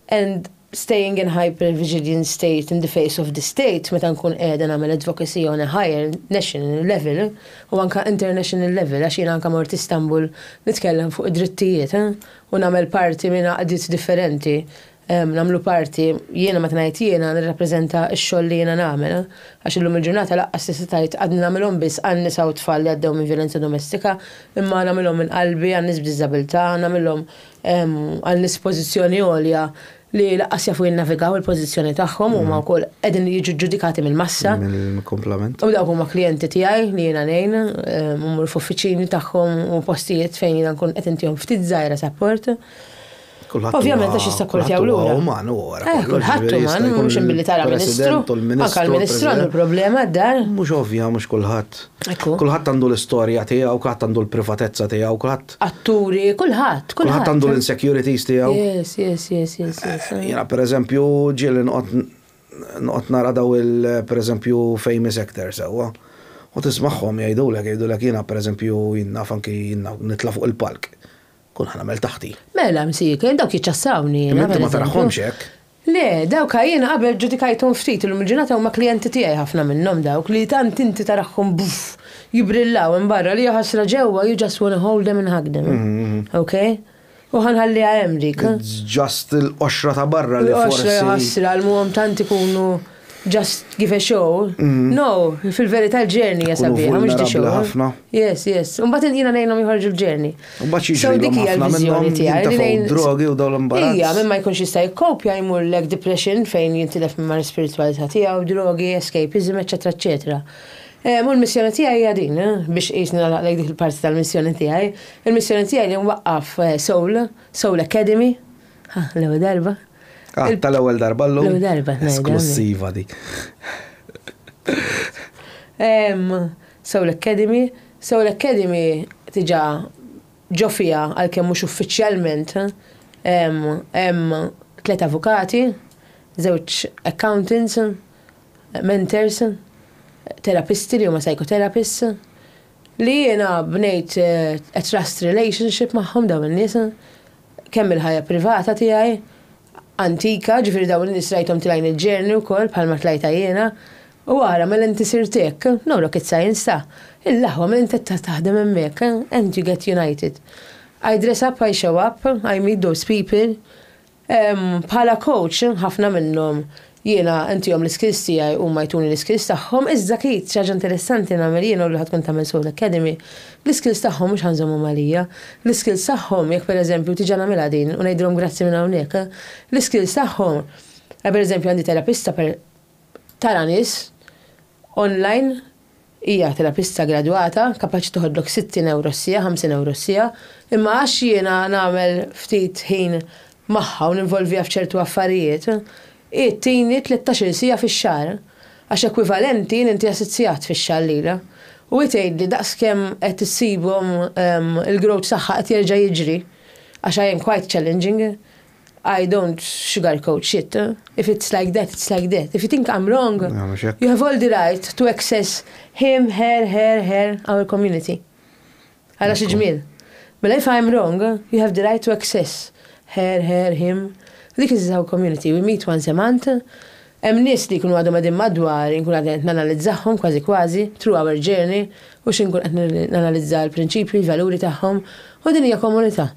and staying in hyper-vigilant state in the face of the state, meta nkun qiegħda nagħmel advocacy on a higher national level u anka international level, għax jiena anka mort Istanbul nitkellem fuq id-drittijiet u nagħmel parti minn għaqdiet differenti. Nagħmlu parti, jiena meta ngħid jiena nirrappreżenta x-xogħol li jiena nagħmel, għax illum il-ġurnata laqqas tista' għadni nagħmelhom biss għan-nisa u tfal li għaddew minn violenza domestika, imma nagħmelhom minn qalbi għan-nies b'diżabilità, nagħmelhom għan-nies pożizzjoni għolja li laqqas jafu jinnavigaw il-pożizzjoni tagħhom huma wkoll qegħdin jiġu ġudikati mill-massa. Mill-komplement. U dawk huma klijenti tiegħi li jiena ngħin, mmur f'uffiċini tagħhom u postijiet fejn jiena nkun qed intihom ftit żgħira support. Ovvjament għax jistakkoltjaw l-ura. Kulħadd uman, mhux imbilli tara ministru. Anke l-ministru għandu l-problema d-dar. Mhux ovvja, mhux kulħadd. Kulħadd għandu l-istorja tiegħu, kulħadd għandu l-privatezza tiegħu, kulħadd. Atturi, kulħadd. Kulħadd għandu l-insecurities tiegħu. Yes. Jiena pereżempju ġieli noqgħod nara daw pereżempju famous actors sewwa. U tismagħhom jgħidulek jiena pereżempju naf anki nitla fuq il-palk. Kun ħanamel taħti. Mela, msik, dawk jiċċassawni. Inti ma taraħħomx hekk? Le, dawk jiena qabel ġudikajthom ftit il-ġurnata huma klijenti tiegħi ħafna minnhom dawk li tant inti taraħħom jibrillaw imbarra li jaħasra ġewwa, you just wanna hold them and hug them. Okay? U ħanħalli hemm dik. Just il-qoxra ta' barra li forsi. Il-qoxra jaħassra l-muhom tant ikunu just give a show. No, fil-verità l-ġerni jasabiħa, mux di show. Yes. Mbagħad jiena ngħinhom joħorġu l-ġerni. Mbagħad jiġrilhom ħafna minnhom jintafgħu drogi u dawn l-imbarazz. Ija, minn ma jkunx jista' jikkopja jmurlek depression fejn jintilef minn l-ispiritualità tiegħu, drogi, escapism, eċetera, eċetera. Mu l-missjoni tiegħi hija din, biex qisni nagħlaq dik il-parti tal-missjoni tiegħi. Il-missjoni tiegħi li nwaqqaf Soul Academy. L-ewwel darba. Tal-ewwel darba l-lum? L-ewwel darba. Esklusiva dik. Soul Academy tiġa ġofija għalkemm mhux uffiċjalment hemm 3 avukati, 2 accountants, mentors, terapisti li huma psychotherapists li jiena bnejt a trust relationship magħhom dawn in-nies kemm il-ħajja privata tiegħi antika, ġifieri dawn in-nies rajthom tilajn il-ġerni wkoll bħalma tlajta jiena. U għara mela inti sirtek, no rocket science ta' il-laħwa mela inti taħdem hemmhekk, and you get united. I dress up, I show up, I meet those people. Bħala coach, ħafna minnhom jiena intihom l-skills tiegħi huma jtuni l-skills tagħhom, iżda kif xi ħaġa interessanti nagħmel jiena u li ħadd tkun tagħmel Soul Academy, l-skills tagħhom mhux ħanżommhom għalija. L-skills tagħhom jekk pereżempju tiġi nagħmilha din u ngħidilhom grazzi minn hawnhekk, l-skills tagħhom pereżempju għandi terapista tara nies online hija terapista gradwata, kapaċi toħodlok 60 euro s-sija, 50 euro s-sija, imma għax jiena nagħmel ftit ħin magħha u ninvolvija f'ċertu affarijiet, tini 13 sija fix-xahar, għax ekwivalenti inti 6 sigħat fix-xahar lila. U jtgħidli daqskemm qed issibhom il-growth tagħha qed jerġa' jiġri, għax I am quite challenging. I don't sugarcoat shit. If it's like that, it's like that. If you think I'm wrong, you have all the right to access him, her, our community. Għala xi ġmiel. But if I'm wrong, you have the right to access her, him. This is our community. We meet once a month. Hemm nies li jkunu għadhom qegħdin madwar, inkun qed nanalizzahom kważi through our journey u x'inkun qed nanalizza l-prinċipji, l-valuri tagħhom u din hija komunità.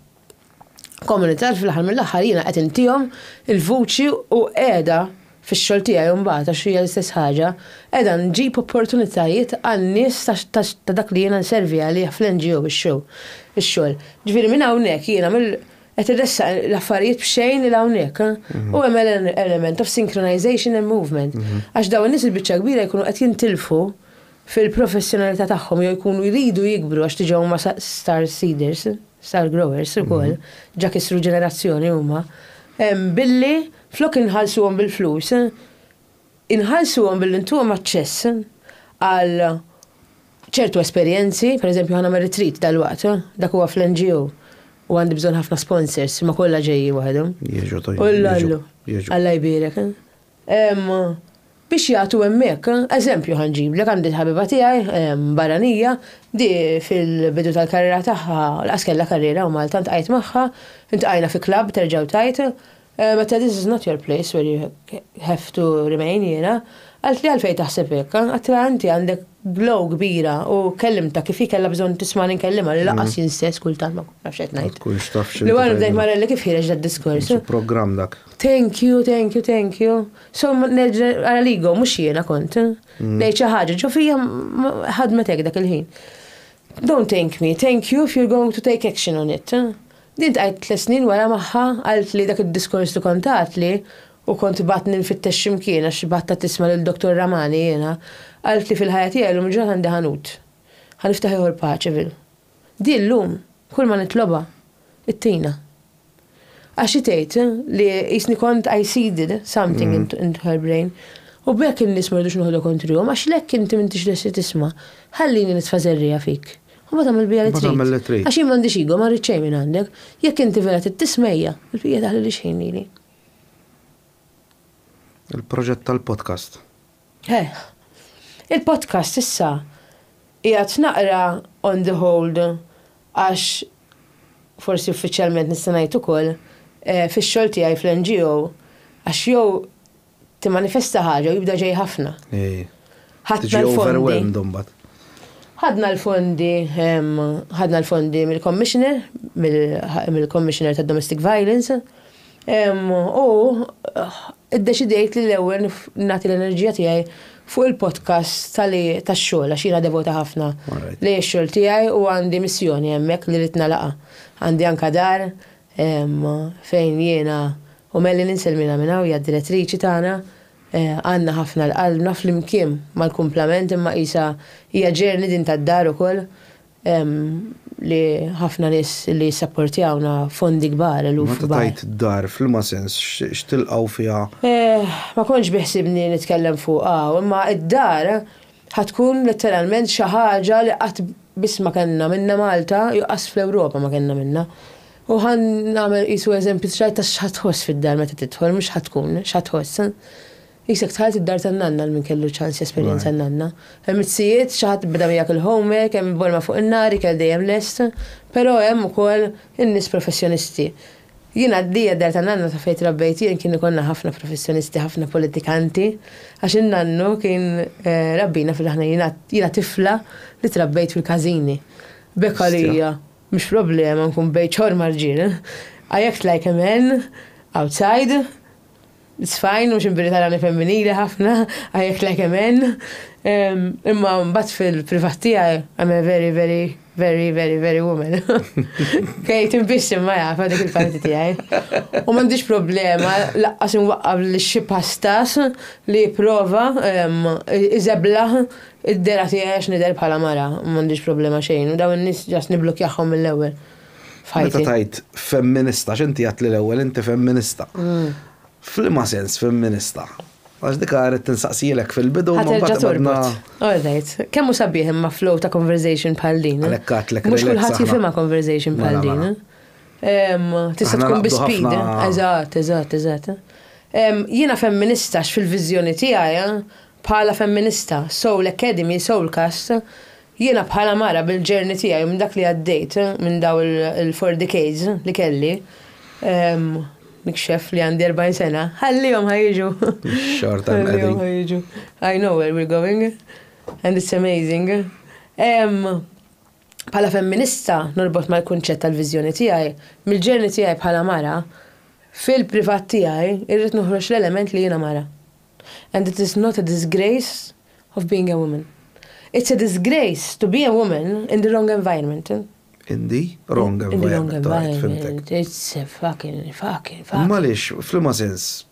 Komunità fl-aħħar mill-aħħar jiena qed intihom il-vuċi u qiegħda fix-xogħol tiegħi mbagħad għax hija l-istess ħaġa, qiegħda nġib opportunitajiet għan-nies ta' dak li jiena nservi għalih fl-NGO ix-xogħol. Ġifieri minn hawnhekk jiena qed irressa l-affarijiet b'xejn il hawnhekk u hemm element of synchronization and movement. Għax dawn in-nies il-biċċa kbira jkunu qed jintilfu fil-professjonalità tagħhom jew jkunu jridu jikbru għax diġà huma star seeders, star growers ukoll, ġa kisru ġenerazzjoni huma. Billi flok inħallsuhom bil-flus inħalsuhom bil-intuhom aċċess għal ċertu esperjenzi, per eżempju ħana ma' retreat dal-waqt, dak huwa fl-NGO u għandi bżonn ħafna sponsors, ma kollha ġejji waħedhom. Jiġu tajjeb. Ullallu. Alla jbierek. Biex jagħtu hemmhekk, eżempju ħanġiblek għandi ħabiba tiegħi barranija di fil-bidu tal-karriera tagħha laqas kellha karriera u Malta ntqajt magħha, intqajna fi klabb terġgħu tajt, meta this is not your place where you have to remain jiena, għalt li għalfej taħseb hekk, għatla inti għandek glow kbira u kellimta kif kellha bżonn tisma' nkellima li laqas jinstess kultant ma nafx qed ngħid. Kunx taf xi. Li għal bdejt marrelli kif ħireġ dad-diskors. Programm dak. Thank you. So għaligo mhux jiena kont. Ngħid xi ħaġa ġo fija ħadmet hekk dak il-ħin. Don't thank me, thank you if you're going to take action on it. Din tqajt 3 snin wara magħha għalt li dak id-diskors li kont għatli u kont batni nfittex x'imkien għax batta tisma' lil-Dr. Ramani jiena, għalt li fil-ħajja tiegħi llum ġurnata għandi ħanut. Ħaniftaħ ieħor Paċeville. Din llum kull ma nitloba it-tina. Għax tgħid li jisni kont I seeded something into her brain. U bekk in-nies ma rridux noħdu kontrihom għax lekk inti m'intix lesti tisma'. Ħallini nitfażerrija fik. U ma tagħmel bija li għax jien m'għandix igo ma rrid xejn minn għandek. Jekk inti vera tittismejja, il-bija taħli li xejn lili. Il-proġett tal-podcast. Il-podcast issa qiegħed naqra on the hold għax forsi uffiċjalment nista' ngħid ukoll fix-xogħol tiegħi fl-NGO għax jew timmanifesta ħaġa u jibda ġej ħafna. Ħadna l-fondi mill-Commissioner, mill-Commissioner ta' Domestic Violence, u iddeċidejt li l-ewwel nagħti l-enerġija tiegħi fuq il-podcast tax-xogħol għax jiena devota ħafna li x-xogħol tiegħi u għandi missjoni hemmhekk li rid nalaqa'. Għandi anke dar fejn jiena u Melli ninselmina minn hawn hija d-direttriċi tagħna għandna ħafna l-qalbna flimkien mal-kumplament imma qisha hija ġerni din tad-dar ukoll li ħafna nies li jissapportjawna fondi kbar eluf kbar. Ma tajt dar fil-ma sens x'tilqgħu fiha? Ma kontx biħsibni nitkellem fuq imma id-dar ħatkun letteralment xi ħaġa li qatt biss ma kellna minnha Malta juqqas fl-Ewropa ma kellna minnha. U ħan nagħmel qisu eżempju ta' x'ħatħoss fid-dar meta tidħol mhux ħatkun x'ħatħoss. Isek tħalt id-dar tan-nanna l-min kellu ċans esperjenza n-nanna. Hemm it-sijiet xaħat bida miegħek il-homework, hemm il-bolma fuq in-nar, kell dejjem lest, però hemm ukoll in-nies professjonisti. Jiena d-dija d-dar tan-nanna ta' fejn trabbejt jien kien ikollna ħafna professjonisti, ħafna politikanti, għax in-nannu kien rabbina fil-ħna jiena tifla li trabbejt fil-każini. Bekk għalija mhux problema nkun bejt ċorma rġiel. I act like a man outside. It's fine, mux imbilitarani femminili ħafna, I act like a man. Imma mbagħad fil-privat tiegħi I'm a very, very, very, very, very woman. Kej timbixxi ma jaf dik il-parti tiegħi. U m'għandix problema laqqas inwaqqaf li xi pastas li jipprova iżeblaħ id-dera tiegħi għax nidher bħala mara, m'għandix problema xejn. U dawn in-nies ġast niblukjahom mill-ewwel. Meta tajt femminista, x'inti għat li l-ewwel inti femminista. Fl-ma sens femminista. Għax dik għaret tinsaqsilek fil-bidu ma badna. Alright. Kemmu sabiħ imma flow ta' conversation bħal din? Mux kullħat jifima conversation bħal din. Tista' tkun bi-speed. Eżatt. Jiena feminista fil-vizjoni tiegħi bħala feminista. Soul Academy, Soulcast, jiena bħala mara bil-ġerni tiegħi minn dak li għaddejt minn daw il-4 decades li kelli. Nikxef li għandi 40 sena, ħallihom ħajġu. Short time ħajġu. I know where we're going and it's amazing. Bħala femminista norbot mal-kunċett tal-viżjoni tiegħi, mill-ġerni tiegħi bħala mara, fil-privat tiegħi irrid noħroġ l-element li jiena mara. And it is not a disgrace of being a woman. It's a disgrace to be a woman in the wrong environment. In the wrong environment. It's a fucking. Malix, fl-ma sens,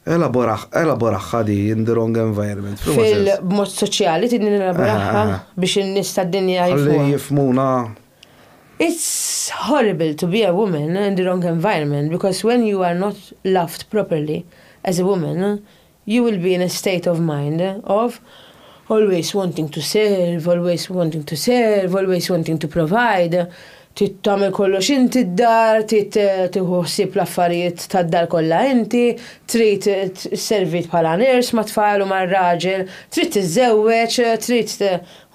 elaboraħ ħadi in the wrong environment. Fil-mod soċjali tidni elaboraħ biex in-nies tad-dinja jifmuna. It's horrible to be a woman in the wrong environment because when you are not loved properly as a woman, you will be in a state of mind of always wanting to serve, always wanting to serve, always wanting to provide. Tit tagħmel kollox inti d-dar, tit tiħossib l-affarijiet tad-dar kollha inti, trid servit bħala ners ma' tfal u mar-raġel, trid tiżżewweġ, trid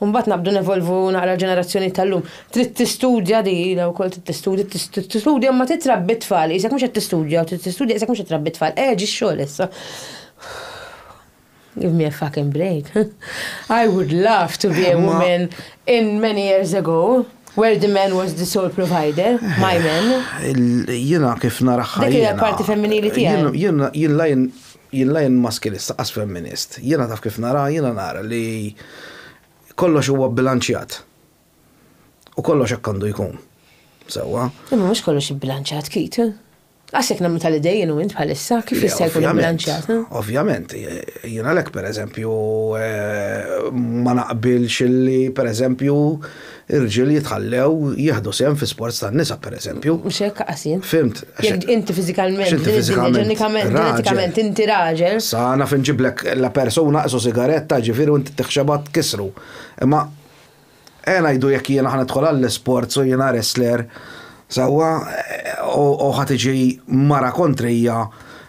mbagħad nabdu nevolvu naqra ġenerazzjoni tal-lum. Trid tistudja di daw ukoll tistudja ma titrabbi tfal, isek mhux qed tistudja u tistudja isek mhux qed trabbi tfal. Ġi x-xogħol issa. Give me a fucking break. I would love to be a woman in many years ago. Where the man was the sole provider, my man. Jina kif naraħħa. Dik hija parti femminili tiegħek. Jien lajn maskilista qas feminist. Jiena taf kif nara, jiena nara li kollox huwa bilanċjat. U kollox hekk għandu jkun. Sewwa. Imma mhux kollox ibbilanċjat kit. Għasek namlu tal-idejjen u int bħalissa, kif jista' jkun bilanċjat? Ovvjament, jiena lek pereżempju ma naqbilx li pereżempju irġiel jitħallew jieħdu sehem fi sports tan-nisa pereżempju. Mhux hekk qasjin. Fimt. Inti fiżikalment, ġenetikament inti raġel. Sa naf inġiblek la persuna qsu sigaretta ġifieri u inti tiħxebha tkissru. Imma ngħidu jekk jiena ħanidħol għall-isports u jiena wrestler sewwa u ħatiġi mara kontrija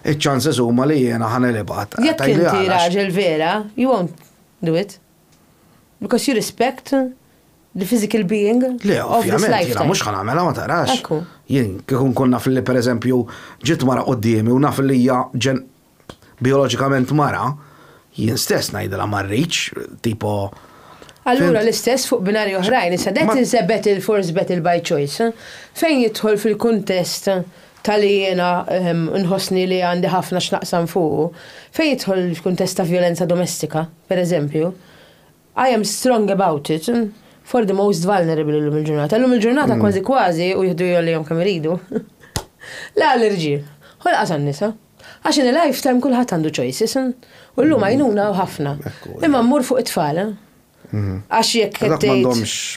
iċ-ċanses huma li jiena ħanelibgħat. Jekk inti raġel vera, you won't do it. Because you respect the physical being of this lifetime. Jiena mhux ħanagħmilha ma tarax. Jien kieku nkun naf li pereżempju ġiet mara qudiemi u naf li hija bioloġikament mara, jien stess ngħidilha ma rridx tipo. Allura l-istess fuq binari oħrajn, issa that is a battle force battle by choice. Fejn jidħol fil-kuntest tal-li jiena nħossni li għandi ħafna x'naqsam fuq, fejn jidħol fil-kuntest ta' violenza domestika, per eżempju, I am strong about it for the most vulnerable l-lum il-ġurnata. L-lum il-ġurnata kważi u jihdu jollijom kam iridu. La l-irġiel, ħolqas għan-nisa. Għax in a lifetime kulħadd għandu choices, u l-lum għajnuna ħafna. Imma mmur fuq it-tfal. Għax jekk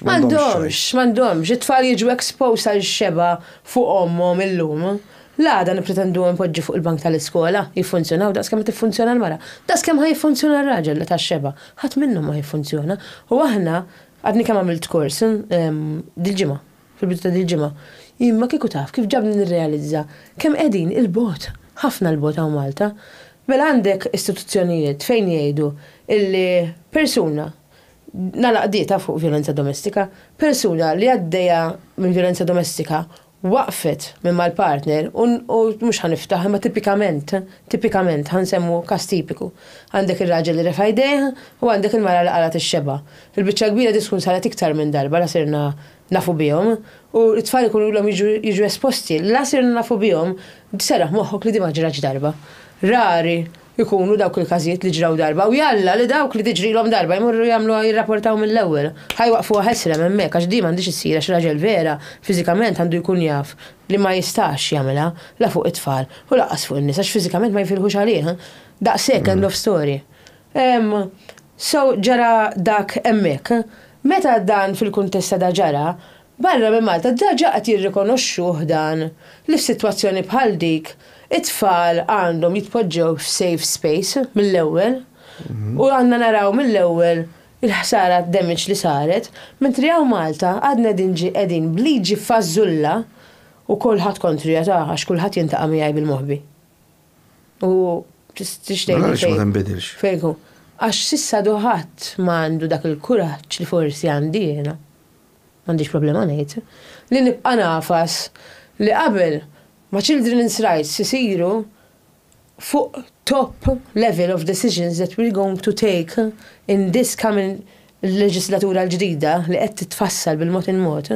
m'għandhomx, it-tfal jiġu expose għal xeba fuq ommhom illum. La dan ippretendu npoġġi fuq il-bank tal-iskola, jiffunzjonaw daqskemm tiffunzjona l-mara. Daqskemm ħajfunzjona r-raġel tax-xeba. Ħadd minnhom ma jiffunzjona. U aħna għadni kemm għamilt kors dil-ġimgħa, fil-bidu ta' dil-ġimgħa. Imma kieku taf kif ġabni nirrealizza kemm qegħdin il-bot, ħafna l-bot hawn Malta. Mela għandek istituzzjonijiet fejn jgħidu illi persuna nalaqdieta fuq violenza domestika, persuna li għaddejja minn violenza domestika waqfet minn mal-partner u mhux ħaniftaħ imma tipikament ħansemmu kas tipiku. Għandek ir-raġel li refa' jdejh u għandek il-mara li qalet ix-xeba. Il-biċċa kbira tkun saret iktar minn darba la sirna nafu bihom u t-tfal ikunu l-hom jiġu esposti. La sirna nafu bihom seraħ moħħok li di ma ġraġ darba. Rari ikunu dawk il-każijiet li ġraw darba u jalla li dawk li tiġrilhom darba jmorru jagħmlu jirrapportaw mill-ewwel. Ħajwaqfu ħesrem hemmhekk għax di m'għandix issir għax raġel vera fiżikament għandu jkun jaf li ma jistax jagħmilha la fuq it-tfal u laqqas fuq in-nies għax fiżikament ma jfilħux għalih. Daqshekk end of story. So ġara dak hemmhekk. Meta dan fil-kuntest da ġara, barra minn Malta ġa qed jirrikonoxxuh dan li f'sitwazzjoni bħal dik it-tfal għandhom jitpoġġew f'safe space mill-ewwel u għandna naraw mill-ewwel il-ħsara damage li saret, mentri hawn Malta għadna qegħdin bliġi fażulla u kulħadd kontrija ta' għax kulħadd jintaqa' miegħi bil-moħbi. U tixtieq fejku. Għax sissa ħadd ma għandu dak il-kuraġġ li forsi għandi jiena. M'għandix problema ngħid. Li nibqa' nafas li qabel ma' children's rights isiru fuq top level of decisions that we're going to take in this coming leġislatura l-ġdida li qed titfassal bil-mod in-mod.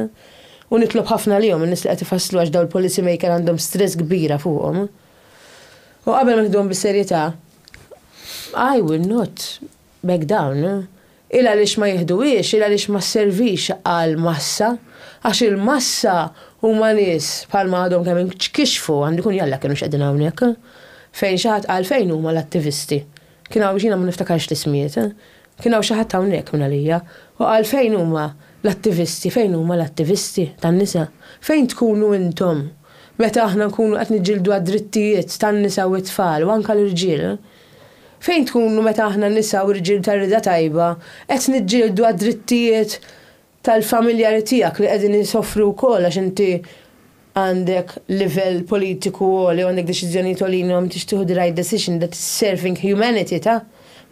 U nitlob ħafna lihom in-nies li qed ifasslu għax dawn il-policy maker għandhom stress kbira fuqhom. U qabel ma nieħduhom bis-serjetà, I will not back down. Illa lix ma jihduwiex, illa lix ma servix għal-massa, għax il-massa huma nies bħalma għadhom kemm inkixfu għandu jkun jalla kienu x'qegħdin hawnhekk. Fejn xi ħadd qal fejn huma l-attivisti. Kien hawn jiena ma niftakarx l-ismijiet. Kien hawn xi ħadd hawnhekk minn għalija. U qal fejn huma l-attivisti, fejn huma l-attivisti tan-nisa. Fejn tkunu intom meta aħna nkunu qed niġġieldu għad-drittijiet tan-nisa u t-tfal u anke l-irġiel. Fejn tkunu meta aħna nisa u rġil tar-rida tajba, qed niġġieldu għad-drittijiet tal-familjari tiegħek li qegħdin isofru wkoll għax inti għandek livell politiku li għandek deċiżjonijiet għolinhom tixtieħu the right decision that is serving humanity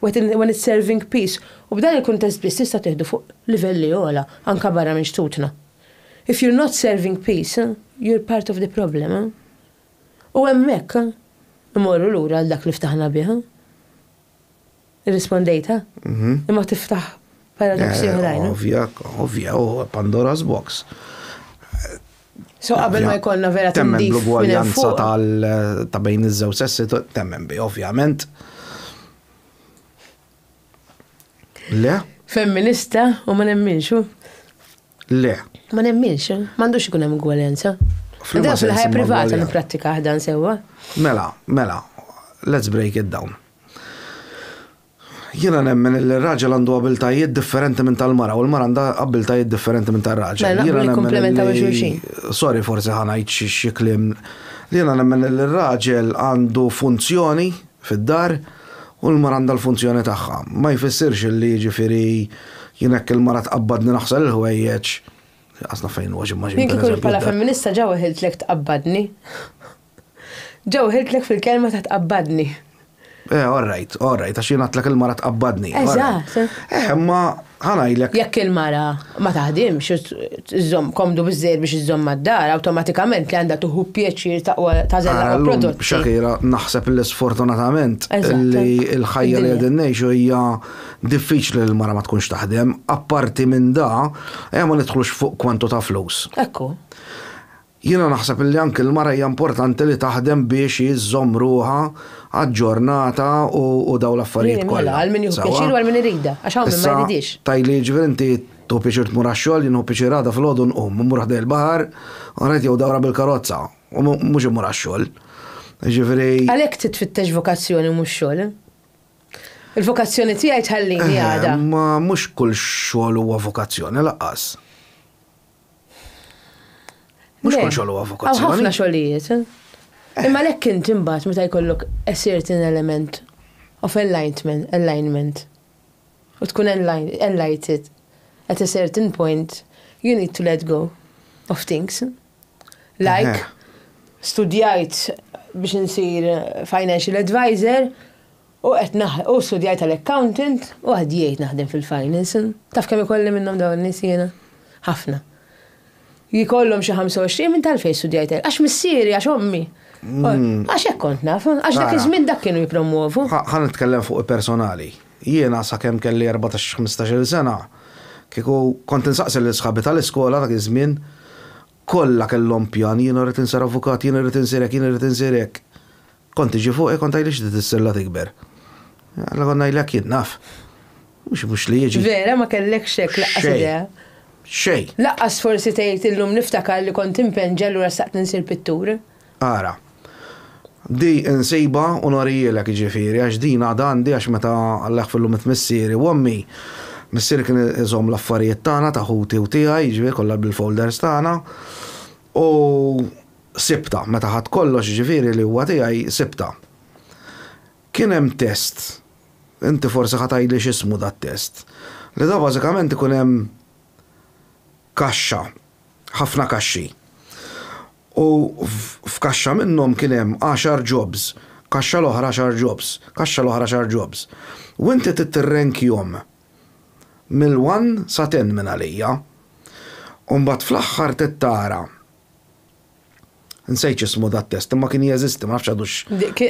when it's serving peace. U b'dan il-kuntest biss tista' tieħdu fuq livelli ogħla anke barra minn xtutna. If you're not serving peace, you're part of the problem. U hemmhekk imorru lura għal dak li ftaħna bih. Irrispondejta? Imma tiftaħ paradoksi oħrajn. Ovvja, Pandora's box. So qabel ma jkollna vera tindif l-ugwaljanza ta' bejn iż-żewġ sessi temmen bi, ovvjament. Le? Femminista u ma nemminxu. Le. Ma nemminx, m'għandux ikun hemm ugwaljanza. Da fil-ħajja privata nipprattika ħdan sewwa. Mela, let's break it down. Jiena nemmen il-raġel għandu abiltajiet differenti minn tal-mara u l-mara għandha abiltajiet differenti minn tal-raġel. Sorry, forsi ħanajt xi kliem. Jiena nemmen il-raġel għandu funzjoni fid-dar u l-mara għandha l-funzjoni tagħha. Ma jfissirx li ġifieri jienek il-mara tqabbadni naħsel il-ħwejjeġ. Għasna fejn uħġi maġin. Jien kikun bħala femminista ġew ħiltlek tqabbadni. Ġew ħiltlek fil-kelma ta' tqabbadni. All right, għax jien għatlek il-mara tqabbadni. Eżatt. Ma ħanajlek. Jekk il-mara ma taħdimx, iżomm komdu biżżejjed biex iżomm mad-dar, awtomatikament li għandha tuħu pjaċir tażel prodotti. Xakira, naħseb li sfortunatament li l-ħajja li qegħdin ngħixu hija diffiċli l-mara ma tkunx taħdem, apparti minn da, ma nidħlux fuq kwantu ta' flus. Ekku. Jiena naħseb li anke l-mara hija importanti li taħdem biex jiżżomm ruħha għad-ġurnata u daw l-affarijiet kollha. Għal min juhu pjaċir u għal min irida, għax hawn min ma jridix. Tajli ġifier inti tu pjaċir tmur għax-xogħol, jien hu pjaċir għada fil-għodu nqum, mmur ħdej il-baħar, u rajt jew dawra bil-karozza, u mhux imur għax-xogħol. Ġifieri. Għalhekk titfittex vokazzjoni mhux xogħol. Il-vokazzjoni tiegħi tħallini għada. Ma mhux kull xogħol huwa vokazzjoni laqqas. Mhux kull xogħol huwa vokazzjoni. Ħafna xogħlijiet. Imma lekk inti imbagħad meta jkollok a certain element of alignment. U tkun enlightened at a certain point, you need to let go of things. Like, studjajt biex insir financial advisor, u studjajt għal-accountant, u għadjajt naħdem fil-finance. Taf kemm ikolli minnhom dawn nies jiena? Ħafna. Jikollhom xi 25 minn tal-fejn studjajt għax missieri għax ommi. Għax hekk kont naf, għax dak iż-żmien dak kienu jippromuovu. Ħa nitkellem fuq personali. Jiena sakemm kelli 14-15 sena, kieku kont insaqsi l-isħabi tal-iskola dak iż-żmien kollha kellhom pjan, jien irid insir avukat, jien irid insir hekk. Kont tiġi fuq kont għajlix li tissella tikber. Alla konna jlek jien naf. Mhux li jiġi. Vera ma kellekx hekk laqqas idea. Xej. Laqqas forsi tgħid illum niftakar li kont impenġel u rastaqt ninsir pittur. Ara. Di insiba u norijilek ġifieri għax din għadha għandi għax meta Allaħ fil-lum missieri u ommi missieri kien iżomm l-affarijiet tagħna ta' ħuti u tiegħi ġifieri kollha bil-folders tagħna u sibta meta ħadd kollox ġifieri li huwa tiegħi sibta. Kien hemm test. Inti forsi ħatajli x'ismu dat-test. Li da bażikament ikun hemm kaxxa, ħafna kaxxi. U f'kaxxa minnhom kien hemm 10 jobs, kaxxa l-oħra 10 jobs, kaxxa l-oħra 10 jobs. U inti tittirrenkjhom mill-1 sa 10 minn għalija. U mbagħad fl-aħħar tittara. Nsejt ismu dat-test, imma kien jeżisti, ma nafx għadux.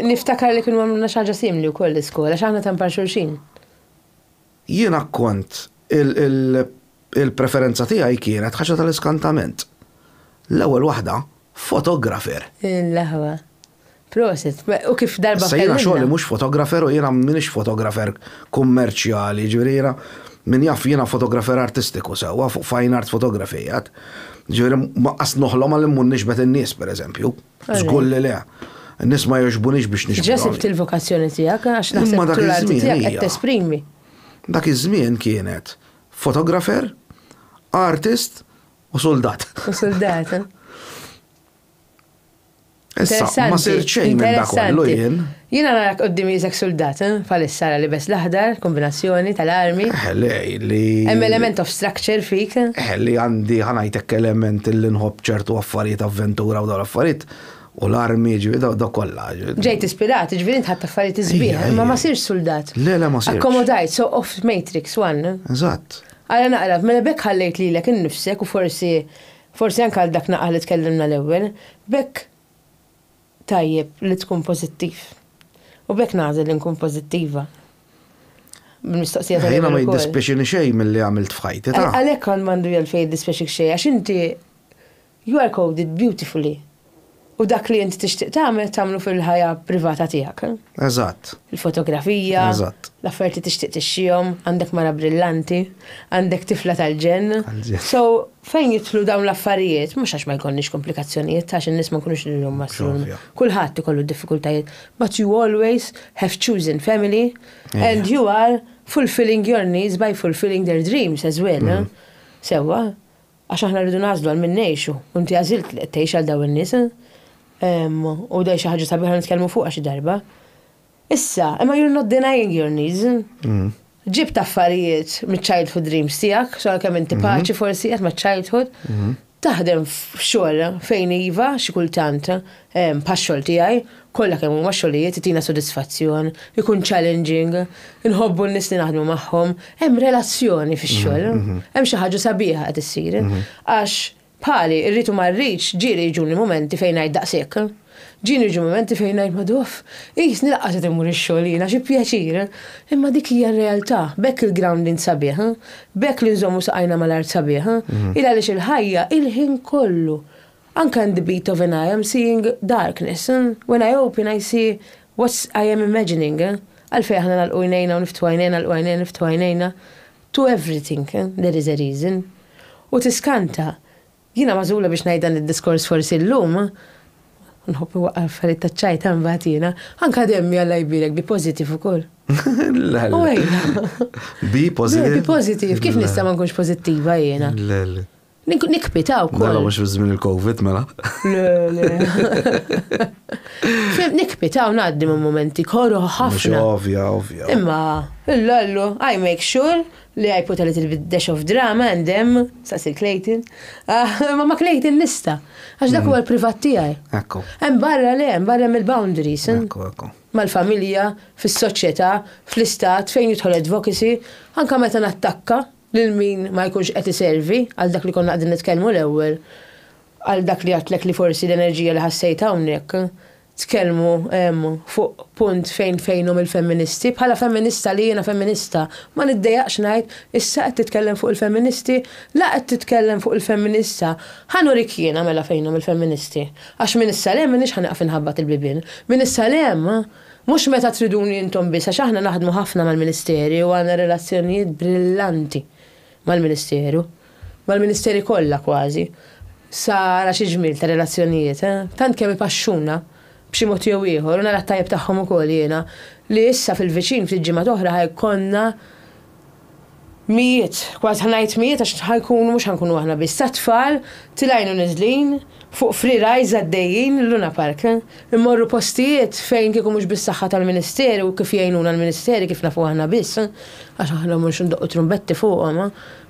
Niftakar li kienu għamluna xi ħaġa simili wkoll l-iskola, x'aħna tempar xulxin. Jiena kont il-preferenza tiegħi kienet ħaġa tal-iskantament. L-ewwel waħda fotografer. Il-laħwa. Proset. U kif darba jiena xogħli mhux fotografer u jiena m'iniex fotografer kummerċjali, ġifieri jiena min jaf jiena fotografer artistiku sewwa fuq fine art fotografijat. Ġifieri ma qas noħlom għal immun nixbet in-nies pereżempju. Żgur li le. In-nies ma jogħġbunix biex nixbet. Ġasibt il-vokazzjoni tiegħek għax naħseb tiegħek qed tesprimi. Dak iż-żmien kienet fotografer, artist u soldat. U soldat. Issa, ma sir xejn minn dak kollu jien. Jiena narak qoddimi jizek soldat, palissa li bes l-aħdar, kombinazzjoni tal-armi. Li. Hemm element of structure fik. Li għandi ħanajtek element li nħobb ċertu affarijiet avventura u dawn affarijiet u l-armi ġivi da kollha. Ġejt ispirat, ġifieri tħadd affarijiet iżbieħ, ma ma sirx soldat. Le ma sirx. Accommodajt, so off Matrix one. Eżatt. Għala naqrab, mela bekk ħallejt lilek innifsek u forsi anke għal dak naqal li tkellimna l-ewwel, bekk tajjeb li tkun pożittiv. U bekk nażel li nkun pożittiva. Bil-mistoqsija tal-ewwel. Jiena ma jiddispeċini xejn milli għamilt f'ħajti ta'. Għalhekk għand m'għandu jgħalfejn jiddispeċik xejn għax inti you are coded beautifully. U dak li inti tixtieq tagħmlu fil-ħajja privata tiegħek. Eżatt. Il-fotografija, l-affarijiet li tixtieq tixxihom, għandek mara brillanti, għandek tifla tal-ġenn. So fejn jidħlu dawn l-affarijiet, mhux għax ma jkollniex komplikazzjonijiet għax in-nies ma nkunux nilhom masrum. Kulħadd ikollu diffikultajiet, but you always have chosen family and you are fulfilling your needs by fulfilling their dreams as well. Sewwa, għax aħna rridu nażlu għal minn ngħixu, u inti għażilt li qed tgħix għal dawn in-nies. U daj xi ħaġa sabiħa nitkellmu fuqha xi darba. Issa, imma you're not denying your needs. Ġibt affarijiet mit-childhood dreams tiegħek, so kemm inti paċi forsi qed ma-childhood, taħdem f'xogħol fejn iva xi kultant pax-xogħol tiegħi, kollha kemm huma xogħlijiet itina sodisfazzjon, ikun challenging, inħobbu n-nies li naħdmu magħhom, hemm relazzjoni fix-xogħol, hemm xi ħaġa sabiħa qed issir. Għax bħali, irritu marriċ, ġiri ġuni momenti fejn għajd daqsek. Ġini ġu momenti fejn għajd maduf, jisni laqqaset imur ix-xogħlina, xi pjaċir. Imma dik hija r-realtà, bekk il-grounding sabiħ, bekk li nżommu saqajna mal-art sabiħ, il għaliex il-ħajja il-ħin kollu. Anke in the beat of an eye, I'm seeing darkness. When I open, I see what I am imagining. Għalfej ħana nal-ujnejna u niftu għajnejna, nal-ujnejna, niftu għajnejna. To everything, there is a reason. U tiskanta. Jina mażula biex najdan id-diskors forsi l-lum, nħobbi waqqa affarijiet taċċajta mbatina, anka demmi Alla jbirek bi pozitiv ukoll. Bi pozitiv? Bi pozitiv, kif nista' ma nkunx pozittiva jiena? Nikpita wkoll. Mela mhux żmien il-Covid mela. Nikpita u ngħaddi minn momenti korru ħafna. Ovvja. Imma illallu, I make sure li I put a little bit dash of drama and them, Sasil Clayton. Ma Clayton nista, għax dak huwa l-privat tiegħi. Ekku. Hemm barra mill-boundaries. Ekku. Mal-familja, fis-soċjetà, fl-istat, fejn jidħol advocacy, anke meta nattakka lil min ma jkunx qed iservi għal dak li konna qegħdin nitkellmu l-ewwel, għal dak li għatlek li forsi l-enerġija li ħassejt hawnhekk. Tkellmu fuq punt fejnhom il-femministi, bħala feminista li jiena feminista, ma niddejjaqx ngħid issa qed titkellem fuq il-feministi, la qed titkellem fuq il-feminista. Ħanurik jiena mela fejnhom il-feministi. Għax min is-salem minix ħanqaf inħabbat il-bibien. Min is-salem mhux meta triduni intom biss għax aħna naħdmu ħafna mal-Ministeri u għandna relazzjonijiet brillanti mal-Ministeru. Mal-Ministeri kollha kważi. Sara xi ġmiel ta' relazzjonijiet, tant kemm ipaxxuna b'xi mod jew ieħor, u nara tajjeb tagħhom ukoll jiena li issa fil-viċin fil-ġimgħa oħra ħajkonna mijiet, kważi ħanajt mijiet għax ħajkunu mhux ħankunu aħna biss tfal tilajnu niżlin fuq free rides għaddejjin l-Luna Park. Immorru postijiet fejn kieku mhux bis-saħħa tal-Ministeru u kif jgħinuna l-Ministeri kif nafu aħna biss, għax aħna mhux ndoqqu trumbetti fuqhom.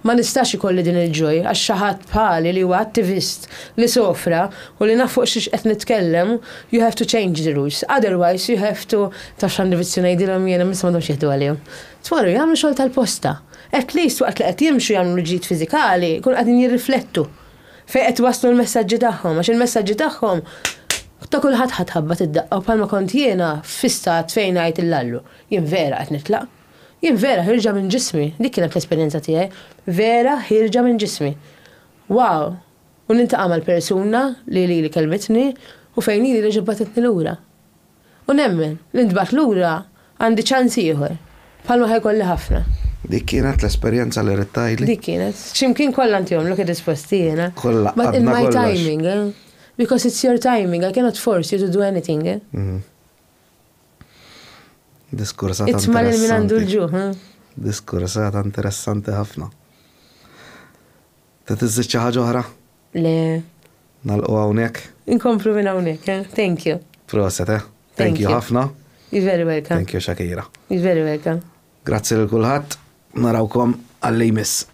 Ma nistax ikolli din il-ġoj għax xi ħadd bħali li huwa attivist li sofra u li naf fuq xiex qed nitkellem, you have to change the rules. Otherwise you have to taf x'għandi vizzju ngħidilhom jiena mis m'għandhomx jieħdu għalihom. Tmorru jagħmlu xogħol tal-posta. At least waqt li qed jimxu jagħmlu ġid fiżikali, jkunu qegħdin jirriflettu fejn qed waslu l-messaġġi tagħhom, għax il-messaġġi tagħhom ta' kulħadd ħadħabbat id-daqqa u bħalma kont jiena f'istat fejn ngħid il-lallu. Jien vera qed nitlaq. Jien vera ħirġa minn ġismi, dik kienet l-esperjenza tiegħi, vera ħirġa minn ġismi. Wow! U nintaqa' mal-persuna li kelmetni u fejn li ġibbatitni lura. U nemmen, li ntbagħat lura għandi ċans ieħor, bħalma ħajkolli ħafna. Dik kienet l-esperjenza li rittajli? Dik kienet. X'imkien kollha antihom l risposti jiena. Kollha. But in my timing, because it's your timing, I cannot force you to do anything. Diskursata interessanti. It's mal min għandu l-ġu. Diskursata interessanti ħafna. Ta' tiżżid xi ħaġa oħra? Le. Nalqu hawnhekk. Inkomplu minn hawnhekk, thank you. Proset, eh? Thank Thank you you. ħafna. You're very welcome. Thank you, Shakira. You're very welcome. Grazzi lil kulħadd. Narawkom għall-jmiss.